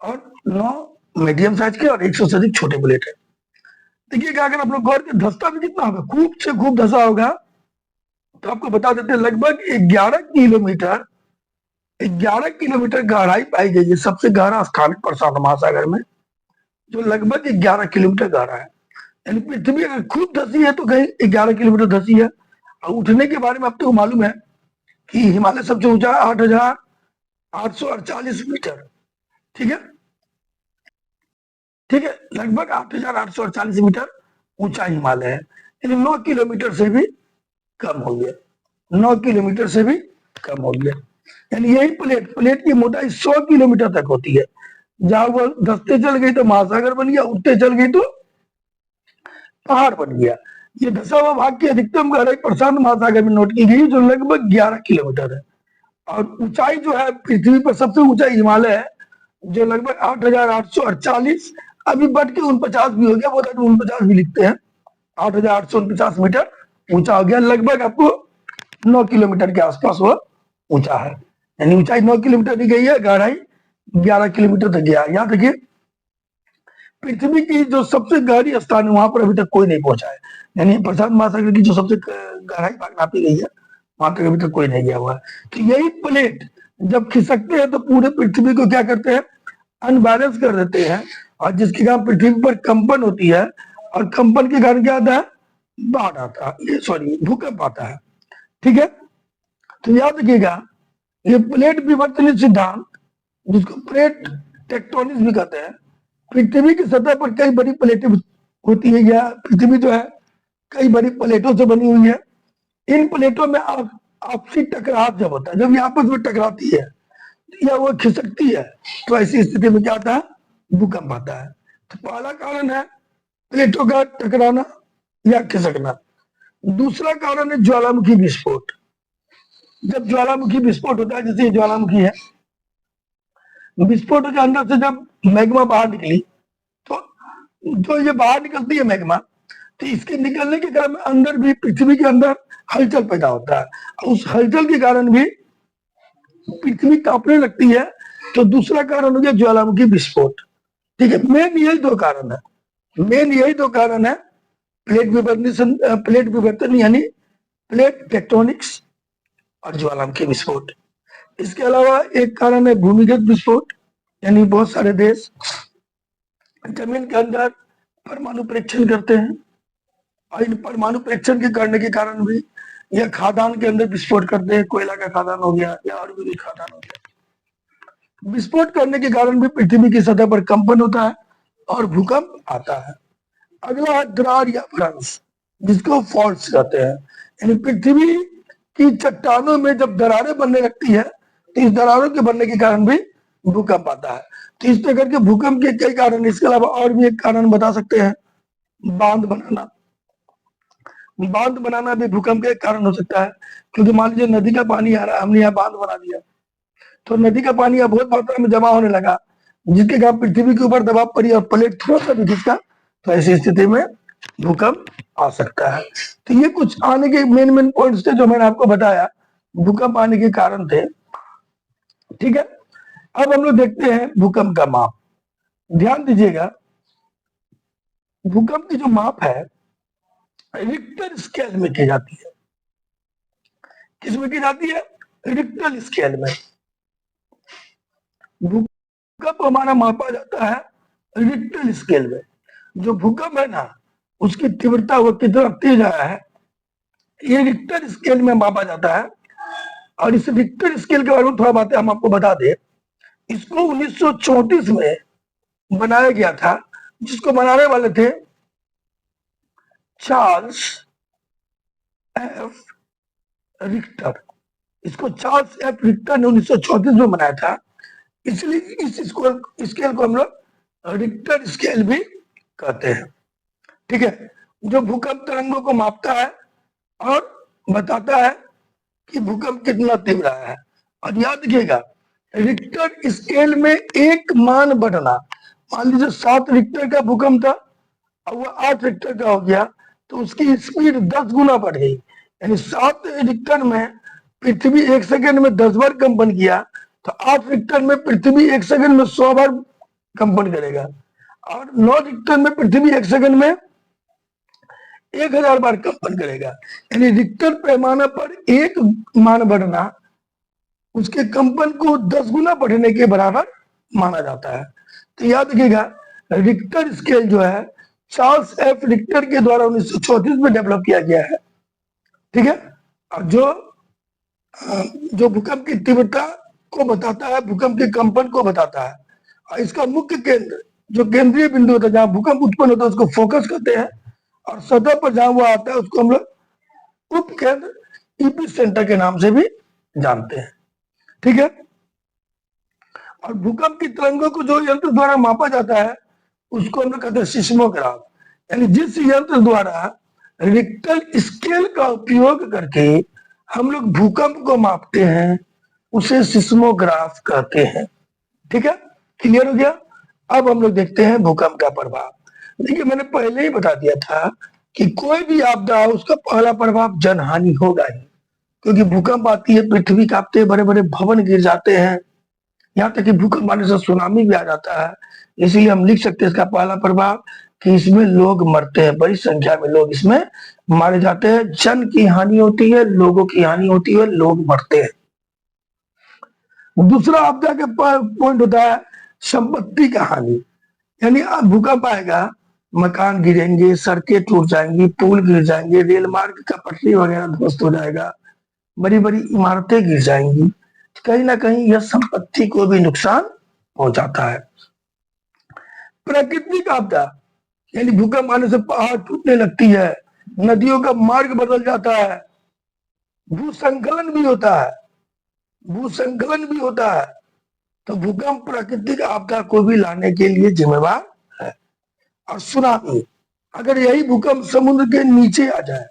और 9 मीडियम साइज के और 100 से अधिक छोटे प्लेट है। देखिएगा, अगर आप लोग गौर के धसता भी कितना होगा, खूब से खूब धसा होगा, तो आपको बता देते हैं लगभग 11 किलोमीटर गहराई पाई गई है। सबसे गहरा स्थान प्रशांत महासागर में, जो लगभग 11 किलोमीटर गहरा है। यानी पृथ्वी अगर खूब धसी है तो कहीं 11 किलोमीटर धसी है। और उठने के बारे में आपको मालूम है कि हिमालय सबसे ऊंचा 8,848 मीटर। ठीक है, ठीक है, लगभग 8,848 मीटर ऊंचा हिमालय है। यानी 9 किलोमीटर से भी कम हो गया, 9 किलोमीटर से भी कम हो गया। यानी यही प्लेट की मोटाई 100 किलोमीटर तक होती है। जहां वो धसते चल गई तो महासागर बन गया, उठते चल गई तो पहाड़ बन गया। ये धसा हुआ भाग की अधिकतम गहराई प्रशांत महासागर में नोट की गई, जो लगभग 11 किलोमीटर है। और ऊंचाई जो है पृथ्वी पर सबसे ऊंचाई हिमालय है, जो लगभग 8,848, अभी बढ़ के 49 भी हो गया, वो 49 भी लिखते हैं। 8,849 मीटर ऊंचा हो गया, लगभग आपको 9 किलोमीटर के आसपास वो ऊंचा है। यानी ऊंचाई 9 किलोमीटर की गई है, गहराई 11 किलोमीटर तक गया। यहाँ देखिए, पृथ्वी की जो सबसे गहरी स्थान है वहां पर अभी तक कोई नहीं पहुंचा है। यानी प्रशांत महासागर की जो सबसे गहराई नापी गई है वहां तक अभी तक कोई नहीं गया हुआ है। तो यही प्लेट जब खिसकते हैं तो पूरे पृथ्वी को क्या करते हैं, अनबैलेंस कर देते हैं, और जिसके कारण पृथ्वी पर कंपन होती है, और कंपन के कारण क्या आता है, बाढ़ आता है, सॉरी भूकंप आता है। ठीक है, तो याद रखिएगा ये प्लेट विवर्तन सिद्धांत, जिसको प्लेट टेक्टोनिक्स भी कहते हैं, पृथ्वी की सतह पर कई बड़ी प्लेटें होती है, या पृथ्वी जो है कई बड़ी प्लेटों से बनी हुई है। इन प्लेटों में आपसी टकराव जब होता है, जब ये आपस में टकराती है या वो खिसकती है, तो ऐसी स्थिति में क्या आता है, भूकंप आता है। तो पहला कारण है प्लेटों का टकराना या खिसकना। दूसरा कारण है ज्वालामुखी विस्फोट। जब ज्वालामुखी विस्फोट होता है, जैसे ज्वालामुखी है, विस्फोट के अंदर से जब मैग्मा बाहर निकली, तो जो ये बाहर निकलती है मैग्मा, तो इसके निकलने के कारण अंदर भी, पृथ्वी के अंदर हलचल पैदा होता है। उस हलचल के कारण भी पृथ्वी कांपने लगती है। तो दूसरा कारण हो गया ज्वालामुखी विस्फोट। ठीक है, मेन यही दो कारण है, प्लेट विवर्तन यानी प्लेट टेक्टोनिक्स और ज्वालामुखी विस्फोट। इसके अलावा एक कारण है भूमिगत विस्फोट, यानी बहुत सारे देश जमीन के अंदर परमाणु परीक्षण करते हैं, और इन परमाणु परीक्षण के करने के कारण भी, या खादान के अंदर विस्फोट करते हैं, कोयला का खादान हो गया या और भी खादान हो गया। विस्फोट करने के कारण भी पृथ्वी की सतह पर कंपन होता है और भूकंप आता है। अगला है दरार या भ्रंश, जिसको फॉल्ट्स कहते हैं। यानी पृथ्वी की चट्टानों में जब दरारें बनने लगती है, तो इस दरारों के बनने के कारण भी भूकंप आता है। तो इस प्रकार के भूकंप के कई कारण, इसके अलावा और भी एक कारण बता सकते हैं, बांध बनाना। बांध बनाना भी भूकंप का एक कारण हो सकता है, क्योंकि मान लीजिए नदी का पानी आ रहा है, हमने यहाँ बांध बना दिया, तो नदी का पानी अब बहुत मात्रा में जमा होने लगा, जिसके कारण पृथ्वी के ऊपर दबाव पड़ी और प्लेट थोड़ा सा भी खिसका, तो ऐसी स्थिति में भूकंप आ सकता है। तो ये कुछ आने के मेन पॉइंट्स थे जो मैंने आपको बताया, भूकंप आने के कारण थे। ठीक है, अब हम लोग देखते हैं भूकंप का माप। ध्यान दीजिएगा, भूकंप की जो माप है रिक्टर स्केल में की जाती है। किसमें की जाती है? रिक्टर स्केल में। भूकंप हमारा मापा जाता है रिक्टर स्केल में। जो भूकंप है ना, उसकी तीव्रता वो कितना तेज आया है, ये रिक्टर स्केल में मापा जाता है। और इस रिक्टर स्केल के बारे में थोड़ा बातें हम आपको बता दें। इसको 1934 में बनाया गया था, जिसको बनाने वाले थे चार्ल्स एफ रिक्टर। इसको चार्ल्स एफ रिक्टर ने 1934 में बनाया था, इसलिए इस स्केल को हम लोग रिक्टर स्केल भी कहते हैं। ठीक है, जो भूकंप तरंगों को मापता है और बताता है कि भूकंप कितना तीव्र आया है। और याद रखिएगा, रिक्टर स्केल में एक मान बढ़ना, मान लीजिए 7 रिक्टर का भूकंप था और वो 8 रिक्टर का हो गया, तो उसकी स्पीड 10 गुना बढ़ गई। यानी 7 रिक्टर में पृथ्वी 1 सेकंड में 10 बार कंपन किया, तो 8 रिक्टर में पृथ्वी 1 सेकंड में 100 बार कंपन करेगा, और 9 रिक्टर में पृथ्वी 1 सेकंड में 1000 बार कंपन करेगा। यानी रिक्टर पैमाना पर एक मान बढ़ना उसके कंपन को 10 गुना बढ़ने के बराबर माना जाता है। तो याद रखिएगा, रिक्टर स्केल जो है चार्ल्स एफ रिक्टर के द्वारा 1934 में डेवलप किया गया है। ठीक है, और जो भूकंप की तीव्रता को बताता है, भूकंप के कंपन को बताता है। और इसका मुख्य केंद्र, जो केंद्रीय बिंदु होता है जहां भूकंप उत्पन्न होता है, उसको फोकस कहते हैं। और सतह पर जहां वो आता है उसको हम लोग उप केंद्र ईपी सेंटर के नाम से भी जानते हैं। ठीक है, और भूकंप की तरंगों को जो यंत्र द्वारा मापा जाता है उसको हम लोग कहते हैं सिस्मोग्राफ। यानी जिस यंत्र द्वारा रिक्टर स्केल का उपयोग करके हम लोग भूकंप को मापते हैं उसे सिस्मोग्राफ कहते हैं। ठीक है, क्लियर हो गया। अब हम लोग देखते हैं भूकंप का प्रभाव। देखिए, मैंने पहले ही बता दिया था कि कोई भी आपदा है उसका पहला प्रभाव जनहानि होगा ही, क्योंकि भूकंप आती है, पृथ्वी कांपते हैं, बड़े बड़े भवन गिर जाते हैं, यहाँ तक कि भूकंप आने से सुनामी भी आ जाता है। इसीलिए हम लिख सकते हैं इसका पहला प्रभाव कि इसमें लोग मरते हैं, बड़ी संख्या में लोग इसमें मारे जाते हैं। जन की हानि होती है, लोगों की हानि होती है, लोग मरते हैं। दूसरा आपदा का पॉइंट होता है संपत्ति का हानि। यानी भूकंप आएगा, मकान गिरेंगे, सड़कें टूट जाएंगी, पुल गिर जाएंगे, रेल मार्ग का पटरी वगैरह ध्वस्त हो जाएगा, बड़ी बड़ी इमारतें गिर जाएंगी, कहीं ना कहीं यह संपत्ति को भी नुकसान पहुंचाता है। प्राकृतिक आपदा यानी भूकंप आने से पहाड़ टूटने लगती है, नदियों का मार्ग बदल जाता है, भूसंकलन भी होता है, भूसंकलन भी होता है। तो भूकंप प्राकृतिक आपदा को भी लाने के लिए जिम्मेवार है। और सुनामी, अगर यही भूकंप समुद्र के नीचे आ जाए,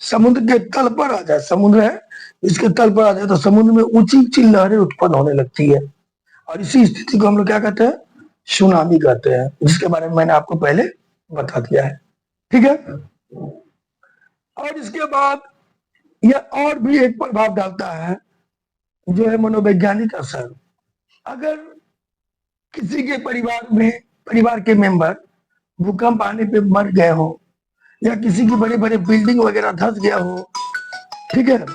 समुद्र के तल पर आ जाए, समुद्र है इसके तल पर आ जाए, तो समुद्र में ऊंची ऊंची लहरें उत्पन्न होने लगती है, और इसी स्थिति को हम लोग क्या कहते हैं, सुनामी कहते हैं, जिसके बारे में मैंने आपको पहले बता दिया है। ठीक है, और इसके बाद यह और भी एक प्रभाव डालता है, जो है मनोवैज्ञानिक असर। अगर किसी के परिवार के मेंबर भूकंप आने पे मर गए हो, या किसी की बड़े बड़े बिल्डिंग वगैरह धंस गया हो, ठीक है,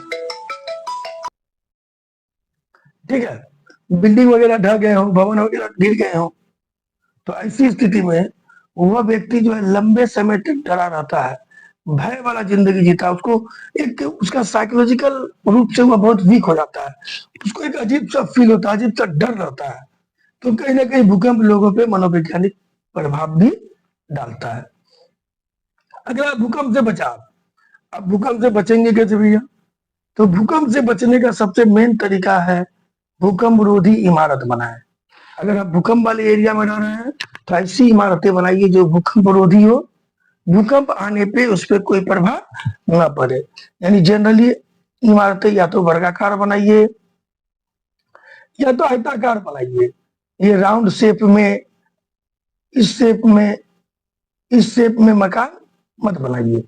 ठीक है, बिल्डिंग वगैरह ढह गए हो, भवन वगैरह गिर गए हो, तो ऐसी स्थिति में वह व्यक्ति जो है लंबे समय तक डरा रहता है, भय वाला जिंदगी जीता है, उसको एक उसका साइकोलॉजिकल रूप से वह बहुत वीक हो जाता है, उसको एक अजीब सा फील होता है, अजीब सा डर रहता है। तो कहीं ना कहीं भूकंप लोगों पे मनोवैज्ञानिक प्रभाव भी डालता है। अगर आप भूकंप से बचाव, अब भूकंप से बचेंगे कैसे भैया? तो भूकंप से बचने का सबसे मेन तरीका है भूकंप रोधी इमारत बनाएं। अगर आप भूकंप वाले एरिया में रह रहे हैं तो ऐसी इमारतें बनाइए जो भूकंप रोधी हो, भूकंप आने पे उस पर कोई प्रभाव न पड़े। यानी जनरली इमारतें या तो वर्गाकार बनाइए या तो आयताकार बनाइए, ये राउंड शेप में, इस शेप में, इस शेप में मकान मत बनाइए।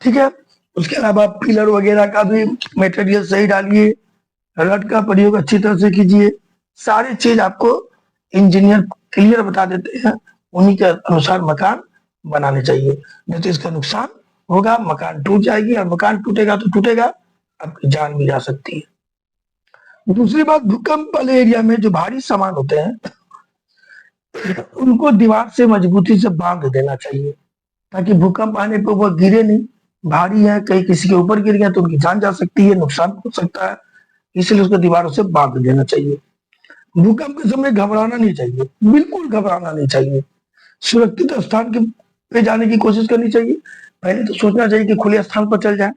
ठीक है, उसके अलावा पिलर वगैरह का भी मटेरियल सही डालिए, रड का प्रयोग अच्छी तरह से कीजिए। सारी चीज आपको इंजीनियर क्लियर बता देते हैं, उन्हीं के अनुसार मकान बनाने चाहिए, नहीं तो इसका नुकसान होगा, मकान टूट जाएगी, और मकान टूटेगा तो टूटेगा, आपकी जान भी जा सकती है। दूसरी बात, भूकंप वाले एरिया में जो भारी सामान होते हैं उनको दीवार से मजबूती से बांध देना चाहिए, ताकि भूकंप आने पर वह गिरे नहीं। भारी है, कहीं किसी के ऊपर गिर गया तो उनकी जान जा सकती है, नुकसान हो सकता है, इसलिए उसको दीवारों से बांध देना चाहिए। भूकंप के समय घबराना नहीं चाहिए, बिल्कुल घबराना नहीं चाहिए। सुरक्षित स्थान के पे जाने की कोशिश करनी चाहिए। पहले तो सोचना चाहिए कि खुले स्थान पर चल जाए।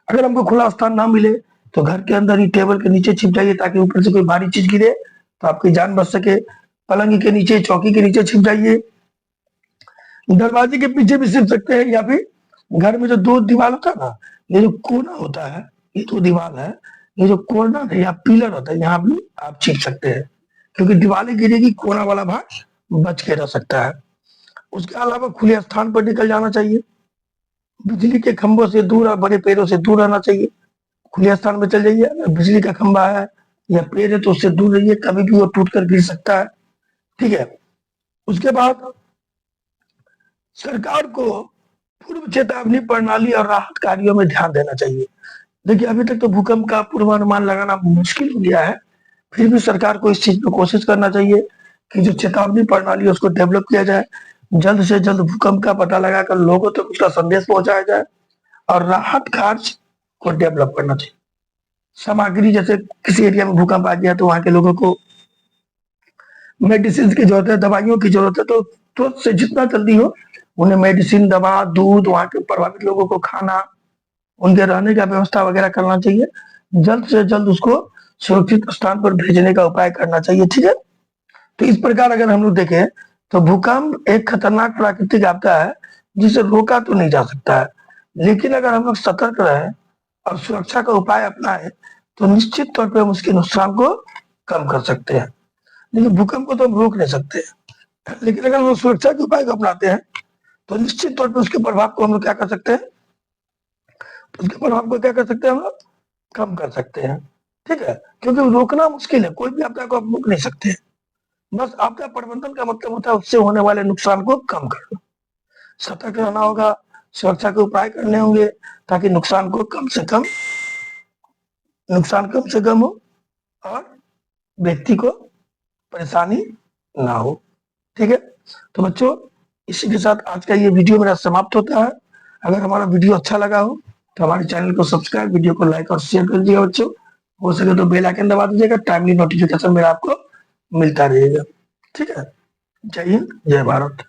अगर हमको खुला स्थान ना मिले तो घर के अंदर ही टेबल के नीचे छिप जाइए, ताकि ऊपर से कोई भारी चीज गिरे तो आपकी जान बच सके। पलंग के नीचे, चौकी के नीचे छिप जाइए। दरवाजे के पीछे भी छिप सकते हैं, या फिर घर में जो दो दीवार होता है ना, ये जो कोना होता है, ये तो दीवार है, ये जो कोना है या पिलर होता है, यहाँ भी आप छिप सकते हैं, क्योंकि दीवारें गिरेगी, कोना वाला भाग बच के रह सकता है। उसके अलावा खुले स्थान पर निकल जाना चाहिए, बिजली के खंभों से दूर और बड़े पेड़ों से दूर रहना चाहिए। खुले स्थान में चल जाइए, अगर बिजली का खंभा है या पेड़ है तो उससे दूर रहिए, कभी भी वो टूट कर गिर सकता है। ठीक है, उसके बाद सरकार को पूर्व चेतावनी प्रणाली और राहत कार्यों में ध्यान देना चाहिए। देखिए, अभी तक तो भूकंप का पूर्वानुमान लगाना मुश्किल हो गया है, फिर भी सरकार को इस चीज पे कोशिश करना चाहिए कि जो चेतावनी प्रणाली है उसको डेवलप किया जाए, जल्द से जल्द भूकंप का पता लगाकर लोगों तक उसका संदेश पहुंचाया जाए, और राहत कार्य को डेवलप करना चाहिए। सामग्री, जैसे किसी एरिया में भूकंप आ गया तो वहां के लोगों को मेडिसिन की जरूरत है, दवाइयों की जरूरत है, तो तुरंत से जितना जल्दी हो उन्हें मेडिसिन, दवा, दूध, वहां के प्रभावित लोगों को खाना, उनके रहने का व्यवस्था वगैरह करना चाहिए। जल्द से जल्द उसको सुरक्षित स्थान पर भेजने का उपाय करना चाहिए। ठीक है, तो इस प्रकार अगर हम लोग देखें तो भूकंप एक खतरनाक प्राकृतिक आपदा है, जिसे रोका तो नहीं जा सकता है, लेकिन अगर हम लोग सतर्क रहे और सुरक्षा का उपाय अपनाएं तो निश्चित तौर पर हम उसके नुकसान को कम कर सकते हैं। लेकिन भूकंप को तो हम रोक नहीं सकते, लेकिन अगर हम लोग सुरक्षा के उपाय को अपनाते हैं तो निश्चित तौर पर उसके प्रभाव को हम लोग क्या कर सकते हैं, उसके प्रभाव को क्या कर सकते हैं, हम लोग कम कर सकते हैं। ठीक है, क्योंकि रोकना मुश्किल है, कोई भी आपदा को आप रोक नहीं सकते। बस आपदा प्रबंधन का मतलब होता है उससे होने वाले नुकसान को कम करना। सतर्क रहना होगा, सुरक्षा के उपाय करने होंगे, ताकि नुकसान कम से कम हो और व्यक्ति को परेशानी ना हो। ठीक है, तो बच्चों, इसी के साथ आज का ये वीडियो मेरा समाप्त होता है। अगर हमारा वीडियो अच्छा लगा हो तो हमारे चैनल को सब्सक्राइब, वीडियो को लाइक और शेयर कर दीजिएगा बच्चों। हो सके तो बेल आइकन दबा दीजिएगा, टाइमली नोटिफिकेशन मेरा आपको मिलता रहेगा। ठीक है, जय हिंद, जय भारत।